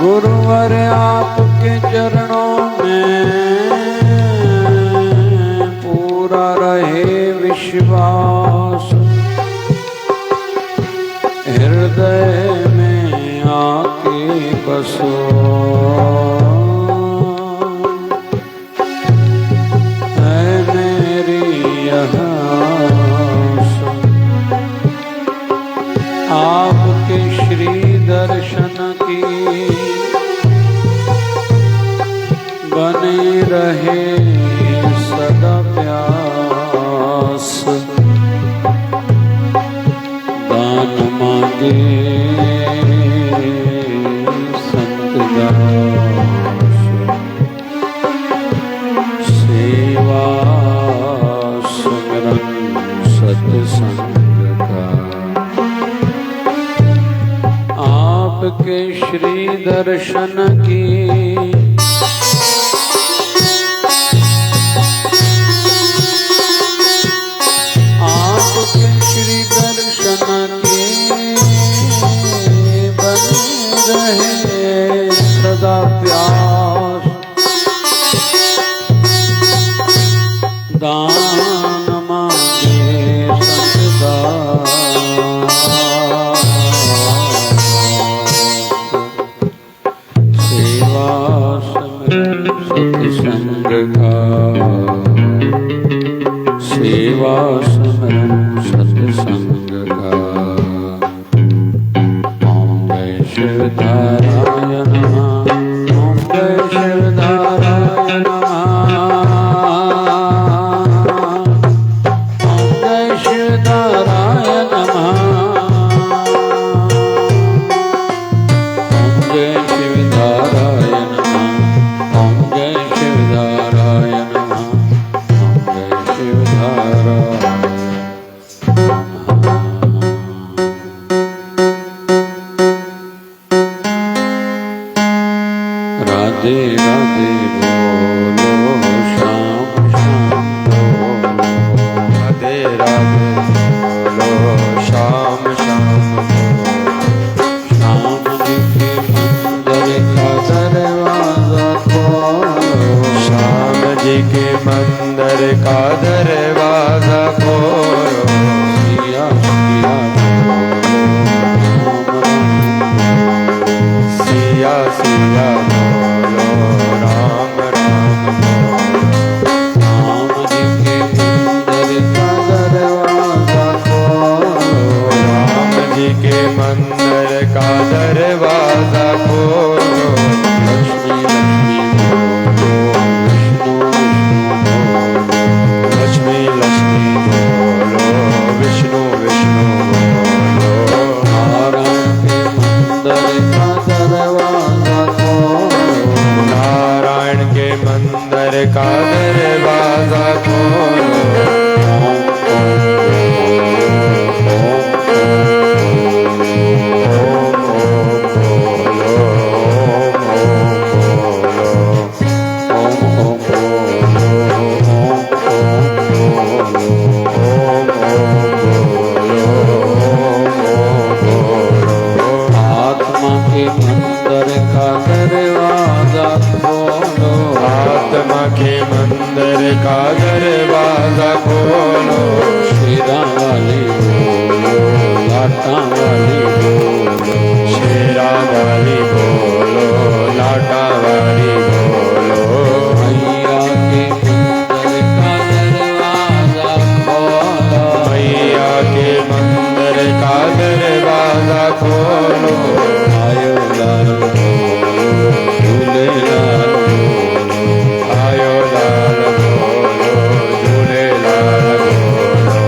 गुरुवर आपके चरणों में पूरा रहे विश्वास, हृदय में आके बसो है मेरी यह आपके श्री दर्शन की बने रहे सदा प्यास। दान मांगे संत दास, सेवा सुमिरन सत्संग का आपके श्री दर्शन की सदा प्यास। दान मांगे सदा सेवा सत्संग का, सेवा स्मरण सत्संग का। शिवधाराय नमः, ओम जय शिवधाराय नमः, ओम जय शिवधाराय नमः, ओम जय शिवधाराय नमः, ओम जय शिवधाराय नमः, ओम जय शिवधाराय। राधे राधे बोलो श्याम श्याम बोलो, राधे राधे बोलो श्याम श्याम बोलो। श्याम जी के मंदिर का दरवाजा खोलो, श्याम जी के मंदिर का दरवाजा खोलो। सिया सिया सिया सिया बोलो, राम राम बोलो। श्याम जी के मंदिर का दरवाजा खोलो, राम जी के मंदिर का दरवाजा खोलो। का दरवाजा खोलो। शेरा वाली बोलो, लाटा वाली बोलो, शेरा वाली बोलो, लाटा वाली बोलो। मैया के मंदिर का दरवाजा खोलो, मैया के मंदिर का दरवाजा खोलो। आयो लाल बोलो, झूले लाल बोलो, आयो लाल बोलो, झूले लाल बोलो।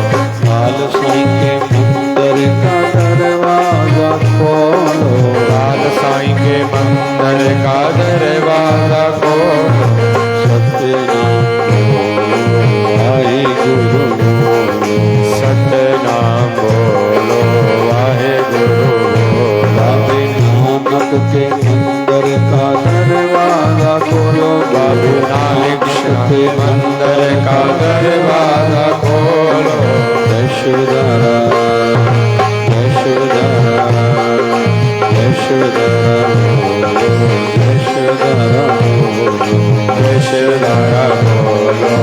लाल साईं के मंदिर का दरवाजा खोलो, लाल साईं के मंदिर का दरवाजा खोलो। सत्यनाम बोलो, वाहे गुरु बोलो, सतनाम बोलो, वाहे गुरु बोलो। बाबे नानक के मंदिर का दरवाजा खोलो, बाबू नानक के मंदिर का दरवाजा खोलो। यशोधरा यशोधरा यशोधरा बोलो, यशोधरा बोलो, यशोधरा बोलो,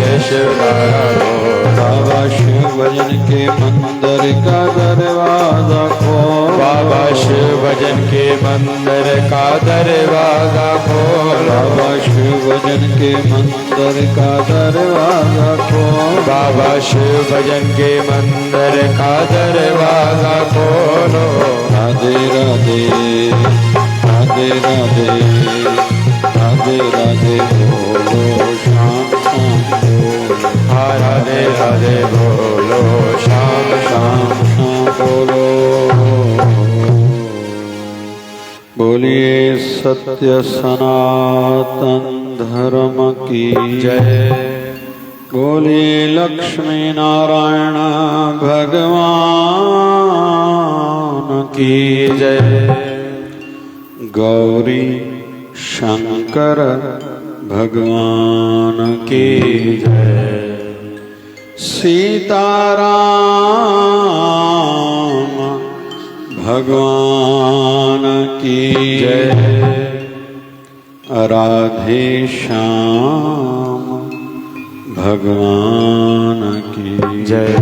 यशोधरा बोलो। बाबा शिव भजन के मंदिर का दरवाजा खोलो, बाबा शिव भजन के मंदिर का दरवाजा खोलो। बाबा शिव भजन के मंदिर का दरवाजा खोलो, बाबा शिव भजन के मंदिर का दरवाजा खोलो। राधे राधे राधे राधे राधे राधे बोलो, श्याम श्याम बोलो, राधे राधे बोलो, श्याम श्याम। श्याम श्याम बोलो। बोलिए सत्य सनातन धर्म की जय। बोलिए लक्ष्मी नारायण भगवान की जय। गौरी शंकर भगवान की जय। सीताराम भगवान की जय। राधे श्याम भगवान की जय।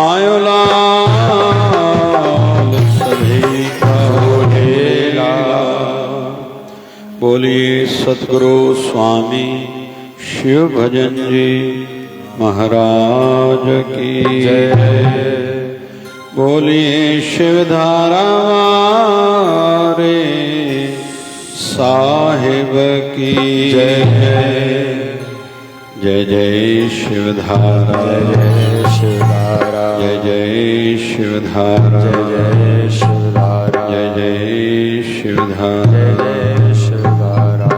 आयो लाल सभी का बोलेला। बोलिए सतगुरु स्वामी शिव भजन जी महाराज की जय। बोलिए शिवधारा वारे साहिब की जय। जय जय शिवधारा, जय शिवधारा, जय जय शिवधारा, जय जय शिवधारा, जय जय शिवधारा। जय जय शिवधारा।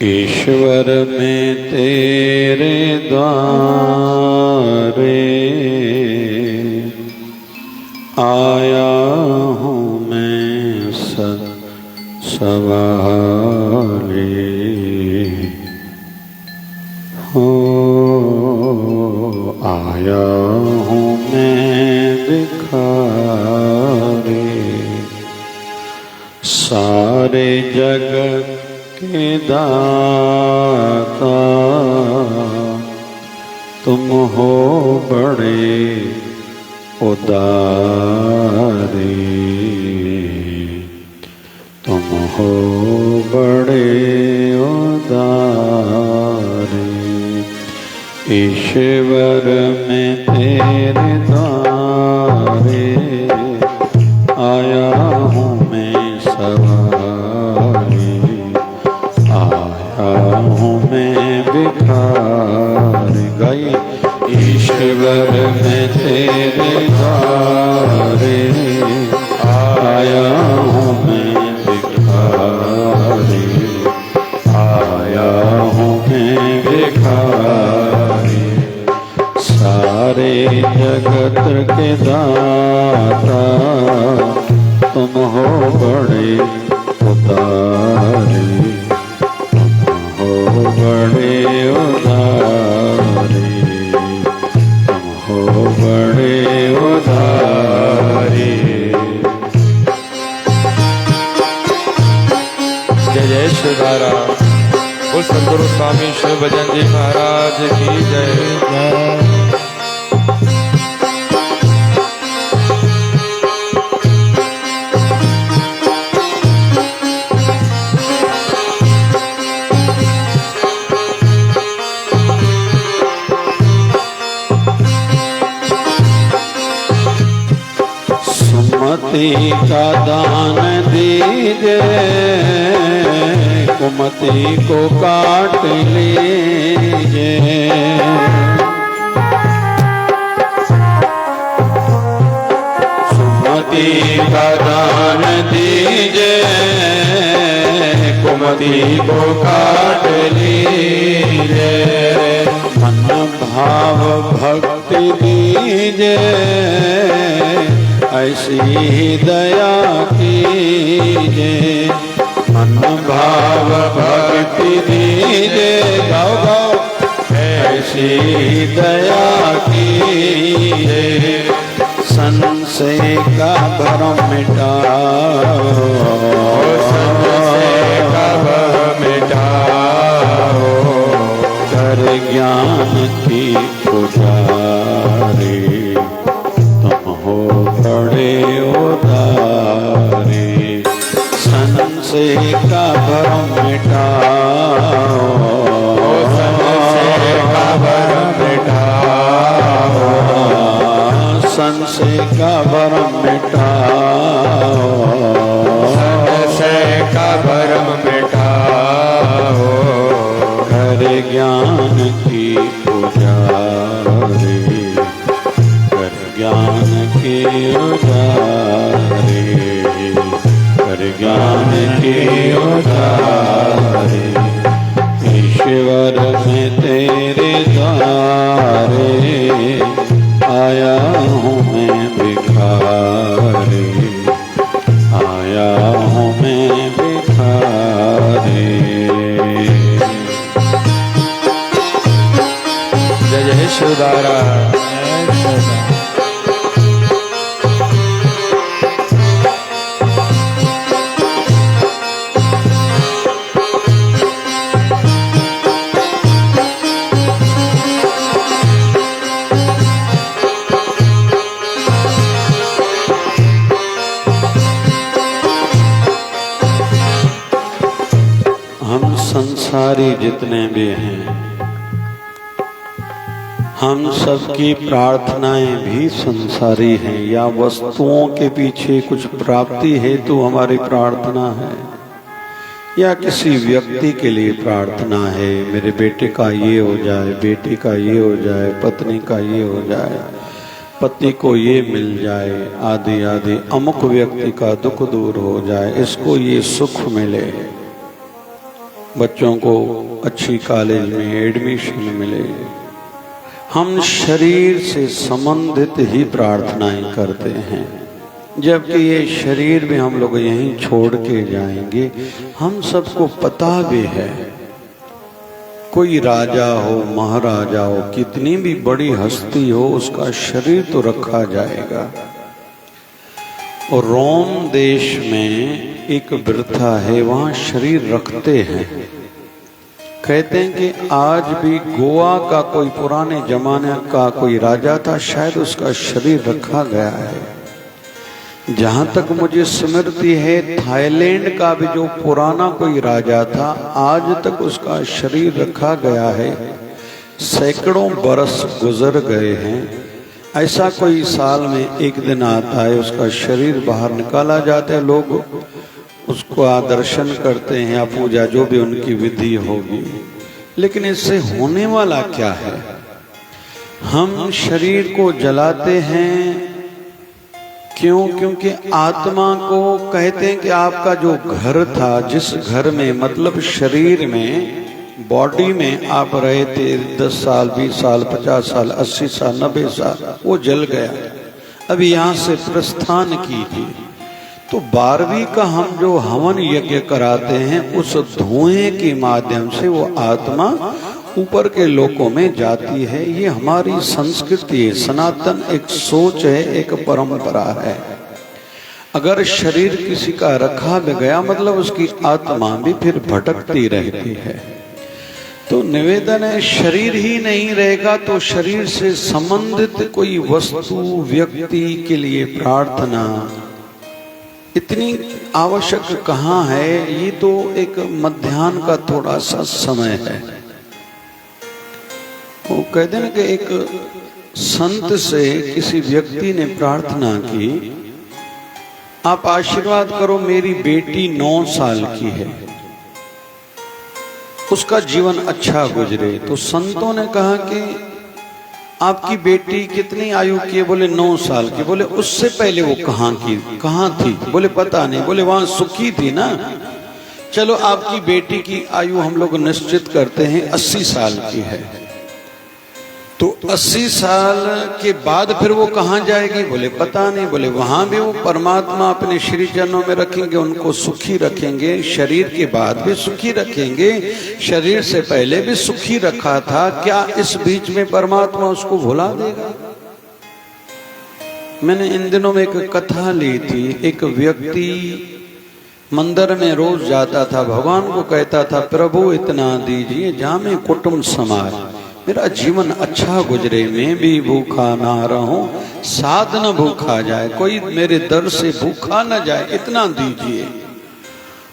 ईश्वर में तेरे द्वारे आया हूँ मैं सवारी हो, आया हूँ मैं भिखारी। सारे जगत के दाता तुम हो बड़े उदारी, तुम हो बड़े उदारी। ईश्वर में तेरे द्वारे आया हूँ मैं सवारी, आया हूँ मैं भिखारी। गई ईश्वर में तेरे द्वारे आया हूँ मैं भिखारी, आया हूँ मैं भिखारी। सारे जगत के दाता तुम हो बड़े उदारी, तुम हो बड़े उदारी, तुम हो बड़े उदारी। जय जय यशोदारा। बोल सद्गुरु स्वामी शिव भजन जी महाराज की जय। सुमति का दान दीजिए, कुमति को काट लीजिए। सुमति का दान दीजिए, कुमति को काट लीजिए। मन भाव भक्ति दीजिए, ऐसी दया कीजिए। मन भाव भक्ति दीजिए, गाओ गाओ, ऐसी दया कीजिए। संशय का भ्रम मिटाओ, संशय का भ्रम मिटाओ। कर ज्ञान की पुजारी, बड़े उदारे। संशय का भ्रम मिटाओ, संशय का भ्रम मिटाओ। संशय का भ्रम मिटाओ, संशय का भ्रम मिटाओ। कर ज्ञान की पुजारी, ज्ञान के उजारे, कर ज्ञान के उजारे। ईश्वर में तेरे द्वारे, आया हूँ मैं भिखारी, आया हूँ मैं भिखारी। जय जय यशोदारा। संसारी जितने भी हैं, हम सबकी प्रार्थनाएं भी संसारी हैं। या वस्तुओं के पीछे कुछ प्राप्ति हेतु हमारी प्रार्थना है, या किसी व्यक्ति के लिए प्रार्थना है, मेरे बेटे का ये हो जाए, बेटी का ये हो जाए, पत्नी का ये हो जाए, पति को ये मिल जाए, आदि आदि। अमुक व्यक्ति का दुख दूर हो जाए, इसको ये सुख मिले, बच्चों को अच्छी कॉलेज में एडमिशन मिले। हम शरीर से संबंधित ही प्रार्थनाएं करते हैं, जबकि ये शरीर भी हम लोग यहीं छोड़ के जाएंगे। हम सबको पता भी है, कोई राजा हो, महाराजा हो, कितनी भी बड़ी हस्ती हो, उसका शरीर तो रखा जाएगा। और रोम देश में एक वृथा है, वहाँ शरीर रखते हैं। कहते हैं कि आज भी गोवा का कोई पुराने जमाने का कोई राजा था, शायद उसका शरीर रखा गया है। जहाँ तक मुझे स्मृति है, थाईलैंड का भी जो पुराना कोई राजा था, आज तक उसका शरीर रखा गया है। सैकड़ों बरस गुजर गए हैं। ऐसा कोई साल में एक दिन आता है, उसका शरीर बाहर निकाला जाता है, लोग उसको दर्शन करते हैं या पूजा, जो भी उनकी विधि होगी। लेकिन इससे होने वाला क्या है? हम शरीर को जलाते हैं, क्यों? क्योंकि आत्मा को कहते हैं कि आपका जो घर था, जिस घर में मतलब शरीर में, बॉडी में आप रहे थे 10 साल, 20 साल, 50 साल, 80 साल, 90 साल, वो जल गया। अभी यहाँ से प्रस्थान कीजिए तो 12वीं का हम जो हवन यज्ञ कराते हैं, उस धुएं के माध्यम से वो आत्मा ऊपर के लोकों में जाती है। ये हमारी संस्कृति है, सनातन एक सोच है, एक परंपरा है। अगर शरीर किसी का रखा भी गया मतलब उसकी आत्मा भी फिर भटकती रहती है। तो निवेदन है, शरीर ही नहीं रहेगा तो शरीर से संबंधित कोई वस्तु व्यक्ति के लिए प्रार्थना इतनी आवश्यक कहाँ है। ये तो एक मध्याह्न का थोड़ा सा समय है। वो कहते हैं कि एक संत से किसी व्यक्ति ने प्रार्थना की, आप आशीर्वाद करो मेरी बेटी 9 साल की है, उसका जीवन अच्छा गुजरे। तो संतों ने कहा कि आपकी बेटी कितनी आयु की है? बोले 9 साल की। बोले उससे पहले वो कहाँ थी? बोले पता नहीं। बोले वहां सुखी थी ना। चलो आपकी बेटी की आयु हम लोग निश्चित करते हैं 80 साल की है। तो 80 साल के बाद फिर वो कहाँ जाएगी? बोले पता नहीं। बोले वहां भी वो परमात्मा अपने श्री चरणों में रखेंगे, उनको सुखी रखेंगे, शरीर के बाद भी सुखी रखेंगे, शरीर से पहले भी सुखी रखा था। क्या इस बीच में परमात्मा उसको भुला देगा? मैंने इन दिनों में एक कथा ली थी। एक व्यक्ति मंदिर में रोज जाता था, भगवान को कहता था प्रभु इतना दीजिए जहां में कुटुंब समाज मेरा जीवन अच्छा गुजरे, मैं भी भूखा ना रहूं, साध न भूखा जाए, कोई मेरे दर से भूखा न जाए, इतना दीजिए।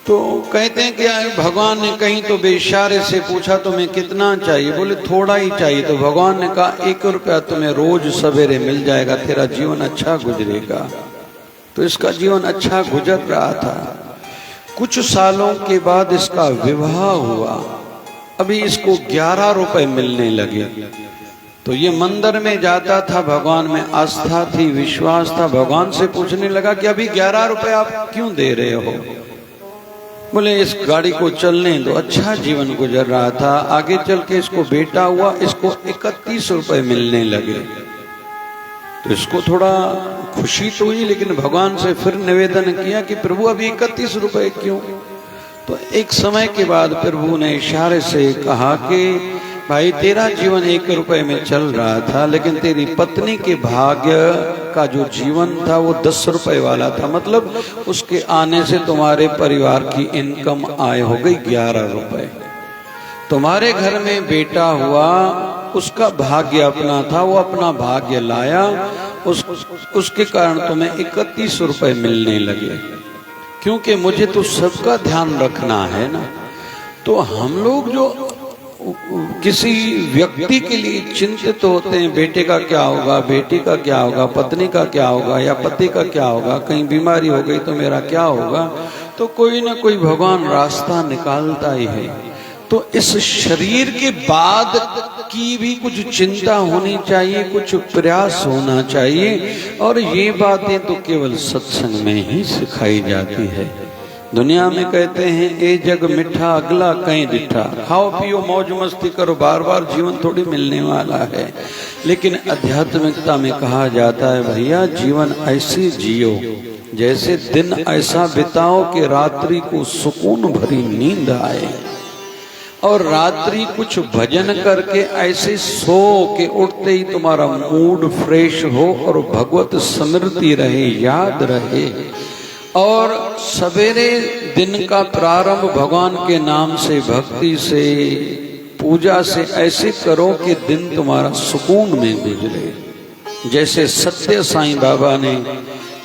तो कहते हैं कि भगवान ने कहीं तो बेइशारे से पूछा तुम्हें कितना चाहिए? बोले थोड़ा ही चाहिए। तो भगवान ने कहा 1 रुपया तुम्हें रोज सवेरे मिल जाएगा, तेरा जीवन अच्छा गुजरेगा। तो इसका जीवन अच्छा गुजर रहा था। कुछ सालों के बाद इसका विवाह हुआ। अभी इसको 11 रुपए मिलने लगे। तो ये मंदिर में जाता था, भगवान में आस्था थी, विश्वास था। भगवान से पूछने लगा कि अभी 11 रुपए आप क्यों दे रहे हो? बोले इस गाड़ी को चलने दो, अच्छा जीवन गुजर रहा था। आगे चल के इसको बेटा हुआ, इसको 31 रुपए मिलने लगे। तो इसको थोड़ा खुशी तो हुई, लेकिन भगवान से फिर निवेदन किया कि प्रभु अभी 31 रुपए क्यों? तो एक समय के बाद प्रभु ने इशारे से कहा कि भाई तेरा जीवन 1 रुपए में चल रहा था, लेकिन तेरी पत्नी के भाग्य का जो जीवन था वो 10 रुपए वाला था। मतलब उसके आने से तुम्हारे परिवार की इनकम आय हो गई 11 रुपए। तुम्हारे घर में बेटा हुआ, उसका भाग्य अपना था, वो अपना भाग्य लाया, उसके कारण तुम्हें 31 रुपए मिलने लगे। क्योंकि मुझे तो सबका ध्यान रखना है ना। तो हम लोग जो किसी व्यक्ति के लिए चिंतित होते हैं, बेटे का क्या होगा, बेटी का क्या होगा, पत्नी का क्या होगा, या पति का क्या होगा, कहीं बीमारी हो गई तो मेरा क्या होगा, तो कोई ना कोई भगवान रास्ता निकालता ही है। तो इस शरीर के बाद की भी कुछ चिंता होनी चाहिए, कुछ प्रयास होना चाहिए। और ये बातें तो केवल सत्संग में ही सिखाई जाती है। दुनिया में कहते हैं ए जग मिठा अगला कहीं डिठा, खाओ पियो मौज मस्ती करो, बार बार जीवन थोड़ी मिलने वाला है। लेकिन आध्यात्मिकता में कहा जाता है भैया जीवन ऐसे जियो जैसे दिन ऐसा बिताओ कि रात्रि को सुकून भरी नींद आए, और रात्रि कुछ भजन करके ऐसे सो के उठते ही तुम्हारा मूड फ्रेश हो और भगवत स्मृति रहे, याद रहे। और सवेरे दिन का प्रारंभ भगवान के नाम से, भक्ति से, पूजा से ऐसे करो कि दिन तुम्हारा सुकून में गुजरे। जैसे सत्य साईं बाबा ने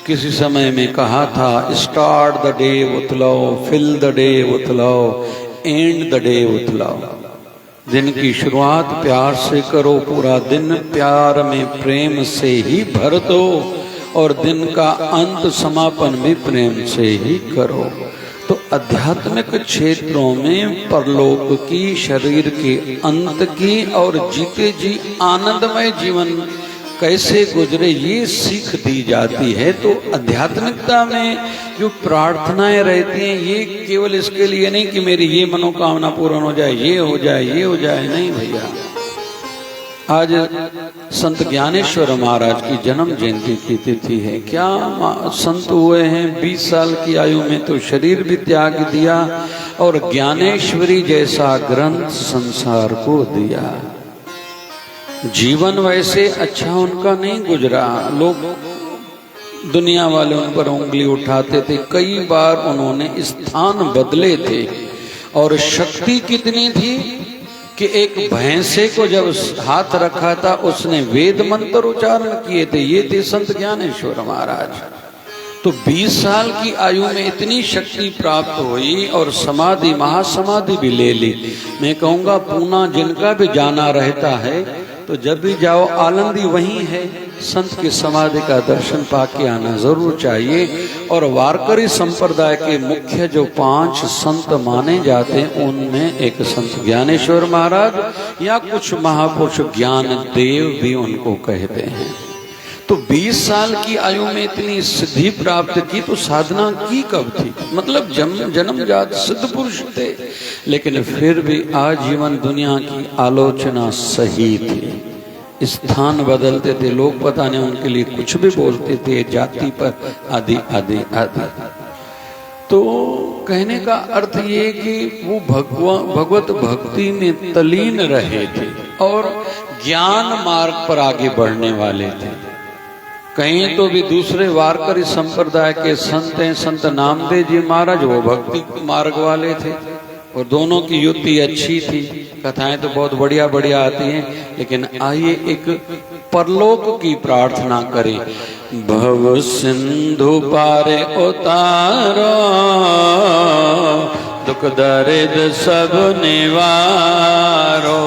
किसी समय में कहा था, start the day with love, fill the day with love, end the day with love. दिन की शुरुआत प्यार से करो, पूरा दिन प्यार में प्रेम से ही भर दो, और दिन का अंत समापन भी प्रेम से ही करो। तो आध्यात्मिक क्षेत्रों में परलोक की, शरीर के अंत की और जीते जी आनंदमय जीवन कैसे गुजरे ये सीख दी जाती है। तो आध्यात्मिकता में जो प्रार्थनाएं रहती हैं ये केवल इसके लिए नहीं कि मेरी ये मनोकामना पूर्ण हो जाए, ये हो जाए, ये हो जाए, नहीं भैया। आज संत ज्ञानेश्वर महाराज की जन्म जयंती की तिथि है। क्या संत हुए हैं 20 साल की आयु में तो शरीर भी त्याग दिया और ज्ञानेश्वरी जैसा ग्रंथ संसार को दिया। जीवन वैसे अच्छा उनका नहीं गुजरा। लोग दुनिया वाले उन पर उंगली उठाते थे। कई बार उन्होंने स्थान बदले थे। और शक्ति कितनी थी कि एक भैंसे को जब हाथ रखा था उसने वेद मंत्र उच्चारण किए थे। ये थे संत ज्ञानेश्वर महाराज। तो 20 साल की आयु में इतनी शक्ति प्राप्त हुई और समाधि महासमाधि भी ले ली। मैं कहूँगा पूना जिनका भी जाना रहता है तो जब भी जाओ आनंदी वहीं है, संत की समाधि का दर्शन पाके आना जरूर चाहिए। और वारकरी संप्रदाय के मुख्य जो 5 संत माने जाते हैं उनमें एक संत ज्ञानेश्वर महाराज या कुछ महापुरुष ज्ञान देव भी उनको कहते हैं। तो 20 साल की आयु में इतनी सिद्धि प्राप्त की तो साधना की कब थी? मतलब जन्मजात सिद्ध पुरुष थे, लेकिन फिर भी आजीवन दुनिया की आलोचना सही थी। स्थान बदलते थे लोग, पता नहीं उनके लिए कुछ भी बोलते थे, जाति पर आदि आदि आदि। तो कहने का अर्थ ये कि वो भगवत भक्ति में तलीन रहे थे और ज्ञान मार्ग पर आगे बढ़ने वाले थे। कहीं तो भी दूसरे वारकरी संप्रदाय के संत हैं, संत नामदेव जी महाराज, वो भक्ति मार्ग वाले थे और दोनों की युक्ति अच्छी थी। कथाएं तो बहुत बढ़िया बढ़िया आती हैं, लेकिन आइए एक परलोक की प्रार्थना करें। भव सिंधु पारे उतारो, दुख दर्द सब निवारो।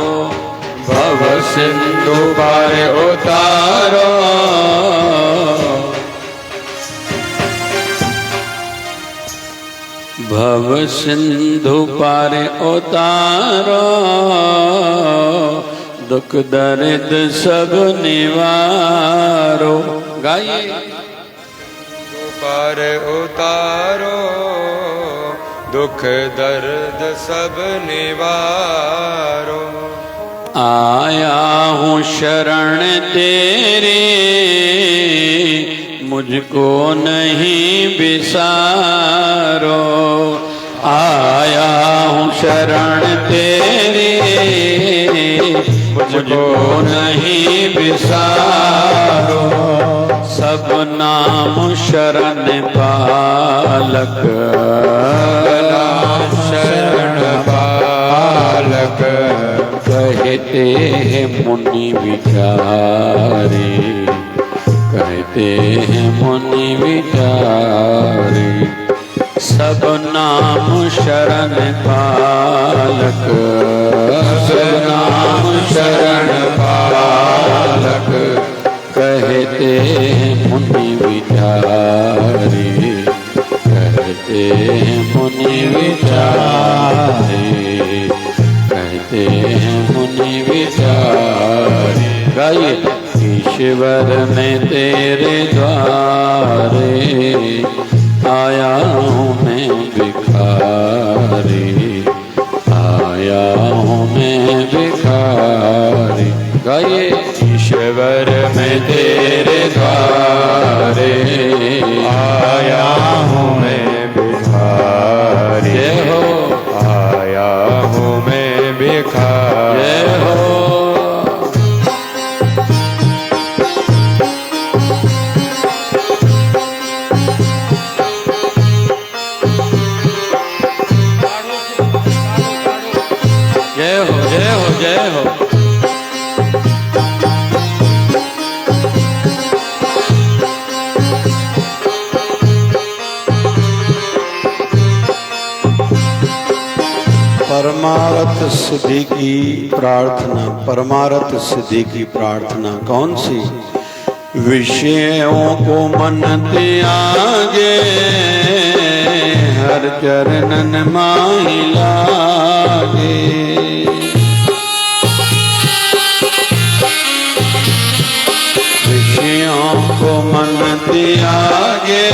भव सिंधु पारे उतारो, भव सिंधु पारे उतारो, दुख दर्द सब निवारो। गाइए। पार उतारो, दुख दर्द सब निवारो। आया हूँ शरण तेरे, मुझको नहीं बिसारो। आया हूँ शरण तेरे, मुझको नहीं बिसारो। सब नाम शरण पालक, नाम शरण पालक। कहते हैं मुनि विचारी, कहते हैं मुनि विचारी। सब नाम शरण पालक, सब नाम शरण पालक। कहते हैं मुनि विचारी, कहते हैं मुनि विचारी, कहते हैं मुनि विचारी। गाइए। ईश्वर में तेरे द्वारे, आया हूँ मैं भिखारी, आया हूँ मैं भिखारी। गाइए। ईश्वर में तेरे द्वारे, आया हूँ मैं भिखारी। जय हो। आया हूँ मैं भिखारी। जय हो। जय हो, जय हो, जय हो। परमार्थ सिद्धि की प्रार्थना, परमार्थ सिद्धि की प्रार्थना कौन सी? विषयों को मन त्यागे, हर चरणन माहि लागे। विषयों को मन त्यागे,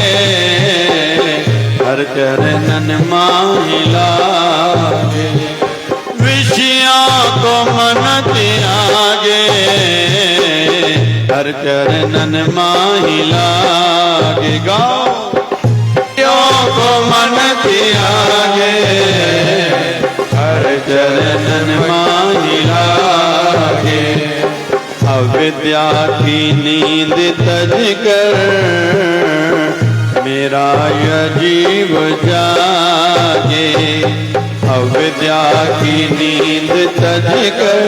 हर चरणन माहि लागे। विषयों को मन त्यागे, हर चरणन माहि लागे। गाओ। को मन त्यागे, हर चरणन माहि लागे। अविद्या अविद्या की नींद तज कर मेरा यह जीव जागे, अविद्या की नींद तज कर।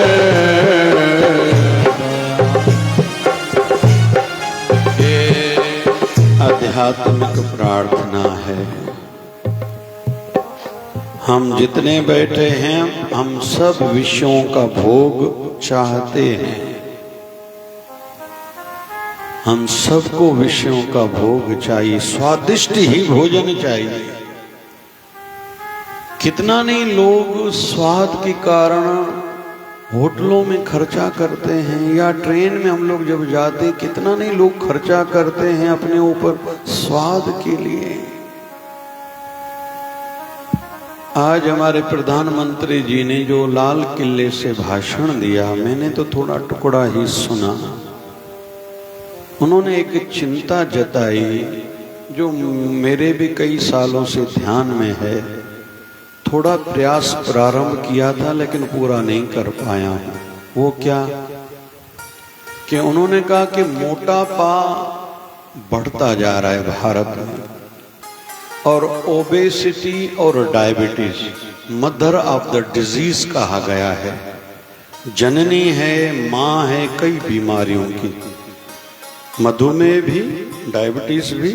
आध्यात्मिक प्रार्थना है। हम जितने बैठे हैं हम सब विषयों का भोग चाहते हैं, हम सबको विषयों का भोग चाहिए, स्वादिष्ट ही भोजन चाहिए। कितना नहीं लोग स्वाद के कारण होटलों में खर्चा करते हैं, या ट्रेन में हम लोग जब जाते कितना नहीं लोग खर्चा करते हैं अपने ऊपर स्वाद के लिए। आज हमारे प्रधानमंत्री जी ने जो लाल किले से भाषण दिया, मैंने तो थोड़ा टुकड़ा ही सुना। उन्होंने एक चिंता जताई जो मेरे भी कई सालों से ध्यान में है। थोड़ा प्रयास प्रारंभ किया था लेकिन पूरा नहीं कर पाया हूं। वो क्या कि उन्होंने कहा कि मोटापा बढ़ता जा रहा है भारत में, और ओबेसिटी और diabetes mother of the disease कहा गया है। जननी है, माँ है कई बीमारियों की, मधुमेह भी, डायबिटीज भी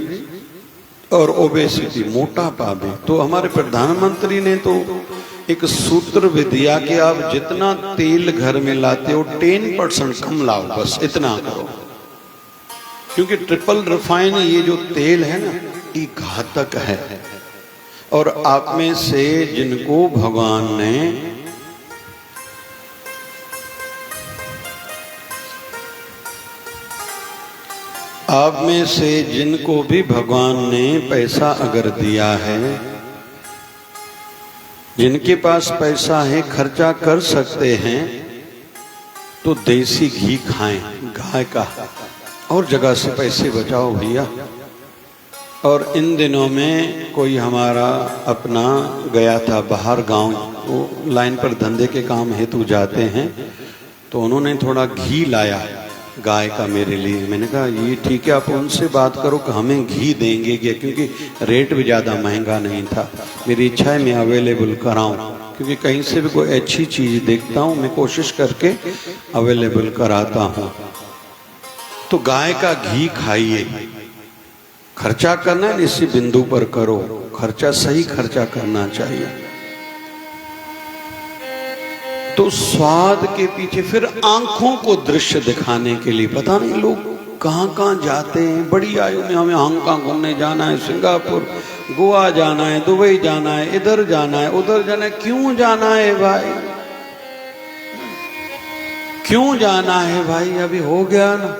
और ओबेसिटी मोटापा भी। तो हमारे प्रधानमंत्री ने तो एक सूत्र भी दिया कि आप जितना तेल घर में लाते हो 10% कम लाओ, बस इतना करो, क्योंकि ट्रिपल रिफाइन ये जो तेल है ना ये घातक है। और आप में से जिनको भगवान ने भी भगवान ने पैसा अगर दिया है, जिनके पास पैसा है खर्चा कर सकते हैं, तो देसी घी खाएं गाय का, और जगह से पैसे बचाओ भैया। और इन दिनों में कोई हमारा अपना गया था बाहर गांव, वो लाइन पर धंधे के काम हेतु जाते हैं, तो उन्होंने थोड़ा घी लाया गाय का मेरे लिए। मैंने कहा ये ठीक है, आप उनसे बात करो कि हमें घी देंगे क्या, क्योंकि रेट भी ज़्यादा महंगा नहीं था। मेरी इच्छा है मैं अवेलेबल कराऊं, क्योंकि कहीं से भी कोई अच्छी चीज़ देखता हूं मैं कोशिश करके अवेलेबल कराता हूं। तो गाय का घी खाइए, खर्चा करना है इसी बिंदु पर करो, खर्चा सही खर्चा करना चाहिए। तो स्वाद के पीछे फिर आंखों को दृश्य दिखाने के लिए पता नहीं लोग कहां कहां जाते हैं। बड़ी आयु में हमें हांगकांग घूमने जाना है, सिंगापुर, गोवा जाना है, दुबई जाना है, इधर जाना है, उधर जाना है। क्यों जाना है भाई, क्यों जाना है भाई? अभी हो गया ना,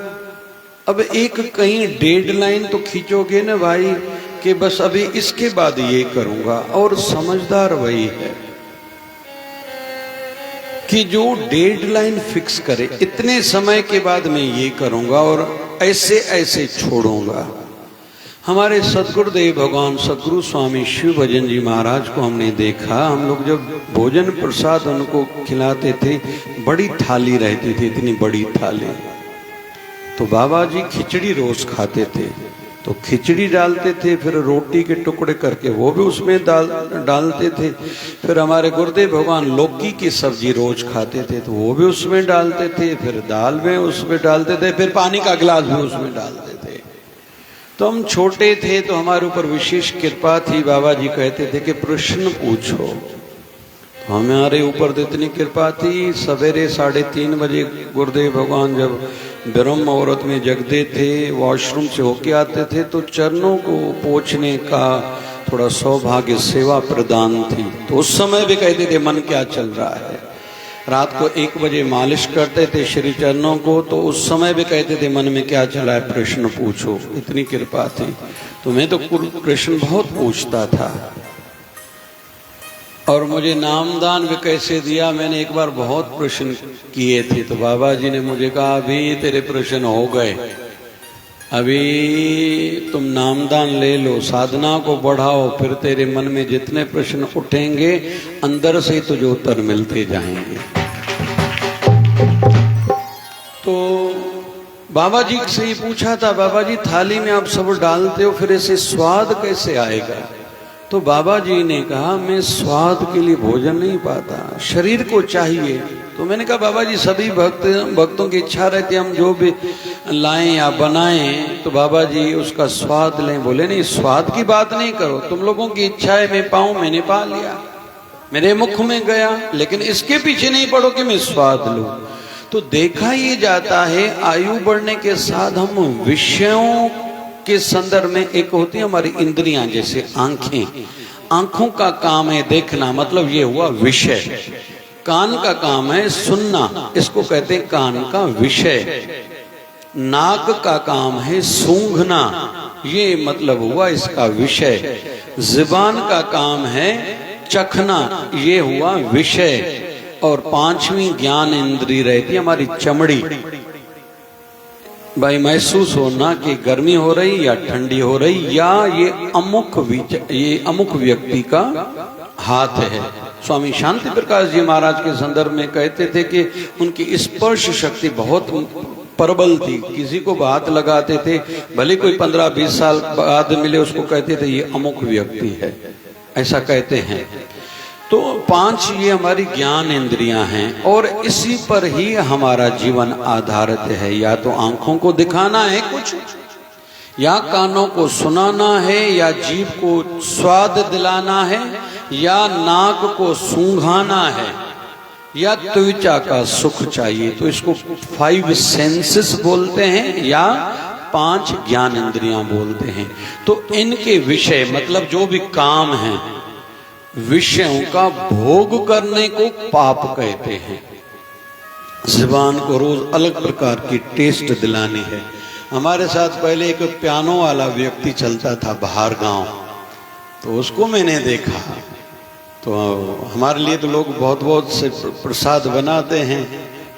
अब एक कहीं डेडलाइन तो खींचोगे ना भाई कि बस अभी इसके बाद ये करूंगा। और समझदार वही है कि जो डेडलाइन फिक्स करे, इतने समय के बाद मैं ये करूंगा और ऐसे ऐसे छोड़ूंगा। हमारे सदगुरुदेव भगवान सदगुरु स्वामी शिव भजन जी महाराज को हमने देखा, हम लोग जब भोजन प्रसाद उनको खिलाते थे, बड़ी थाली रहती थी, इतनी बड़ी थाली, तो बाबा जी खिचड़ी रोज खाते थे, तो खिचड़ी डालते थे, फिर रोटी के टुकड़े करके वो भी उसमें डालते थे। फिर हमारे गुरुदेव भगवान लौकी की सब्जी रोज खाते थे, तो वो भी उसमें डालते थे, फिर दाल में उसमें डालते थे, फिर पानी का गिलास भी उसमें डालते थे। तो हम छोटे थे तो हमारे ऊपर विशेष कृपा थी, बाबा जी कहते थे कि प्रश्न पूछो। तो हमारे ऊपर तो इतनी कृपा थी, सवेरे 3:30 बजे गुरुदेव भगवान जब ब्रह्म मुहूर्त में जगते थे, वॉशरूम से होके आते थे, तो चरणों को पोंछने का थोड़ा सौभाग्य सेवा प्रदान थी। तो उस समय भी कहते थे मन क्या चल रहा है। रात को 1 बजे मालिश करते थे श्री चरणों को, तो उस समय भी कहते थे मन में क्या चला है, प्रश्न पूछो। इतनी कृपा थी। तो मैं तो प्रश्न बहुत पूछता था, और मुझे नामदान भी कैसे दिया, मैंने एक बार बहुत प्रश्न किए थे, तो बाबा जी ने मुझे कहा अभी तेरे प्रश्न हो गए, अभी तुम नामदान ले लो, साधना को बढ़ाओ, फिर तेरे मन में जितने प्रश्न उठेंगे अंदर से तुझे उत्तर मिलते जाएंगे। तो बाबा जी से ही पूछा था, बाबा जी थाली में आप सब डालते हो, फिर ऐसे स्वाद कैसे आएगा? तो बाबा जी ने कहा, मैं स्वाद के लिए भोजन नहीं पाता, शरीर को चाहिए। तो मैंने कहा, बाबा जी सभी भक्तों की इच्छा रहती है हम जो भी लाएं या बनाएं तो बाबा जी उसका स्वाद लें। बोले नहीं, स्वाद की बात नहीं करो, तुम लोगों की इच्छा है मैं पाऊं, मैंने पा लिया, मेरे मुख में गया, लेकिन इसके पीछे नहीं पड़ो कि मैं स्वाद लूं। तो देखा ये जाता है आयु बढ़ने के साथ हम विषयों के संदर्भ में, एक होती है हमारी इंद्रियां, जैसे आंखें, आंखों का काम है देखना, मतलब ये हुआ विषय। कान का काम है सुनना, इसको कहते हैं कान का विषय। नाक का काम है सूंघना, ये मतलब हुआ इसका विषय। जुबान का काम है चखना, ये हुआ विषय। और पांचवी ज्ञान इंद्री रहती है हमारी चमड़ी। भाई महसूस होना कि गर्मी हो रही या ठंडी हो रही, या ये अमुक व्यक्ति का हाथ है। स्वामी शांति प्रकाश जी महाराज के संदर्भ में कहते थे कि उनकी स्पर्श शक्ति बहुत प्रबल थी, किसी को हाथ लगाते थे, भले कोई 15-20 साल बाद मिले उसको कहते थे ये अमुक व्यक्ति है, ऐसा कहते हैं। तो 5 ये हमारी ज्ञान इंद्रियां हैं और इसी पर ही हमारा जीवन आधारित है। या तो आंखों को दिखाना है कुछ, या कानों को सुनाना है, या जीभ को स्वाद दिलाना है, या नाक को सूंघाना है, या त्वचा का सुख चाहिए। तो इसको 5 सेंसेस बोलते हैं या 5 ज्ञान इंद्रियां बोलते हैं। तो इनके विषय मतलब जो भी काम है, विषयों का भोग करने को पाप कहते हैं। जुबान को रोज अलग प्रकार की टेस्ट दिलानी है। हमारे साथ पहले एक पियानो वाला व्यक्ति चलता था बाहर गांव, तो उसको मैंने देखा। तो हमारे लिए तो लोग बहुत बहुत से प्रसाद बनाते हैं,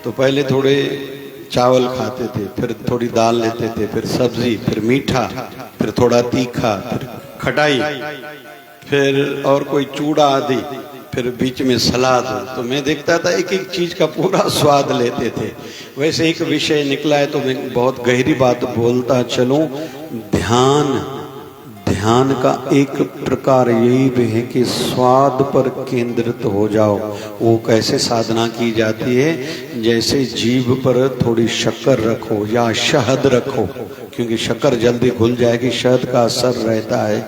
तो पहले थोड़े चावल खाते थे, फिर थोड़ी दाल लेते थे, फिर सब्जी, फिर मीठा, फिर थोड़ा तीखा, फिर खटाई, फिर और कोई चूड़ा आदि, फिर बीच में सलाद। तो मैं देखता था एक एक चीज का पूरा स्वाद लेते थे। वैसे एक विषय निकला है तो मैं बहुत गहरी बात बोलता चलूं। ध्यान का एक प्रकार यही भी है कि स्वाद पर केंद्रित हो जाओ। वो कैसे साधना की जाती है? जैसे जीभ पर थोड़ी शक्कर रखो या शहद रखो, क्योंकि शक्कर जल्दी घुल जाएगी, शहद का असर रहता है।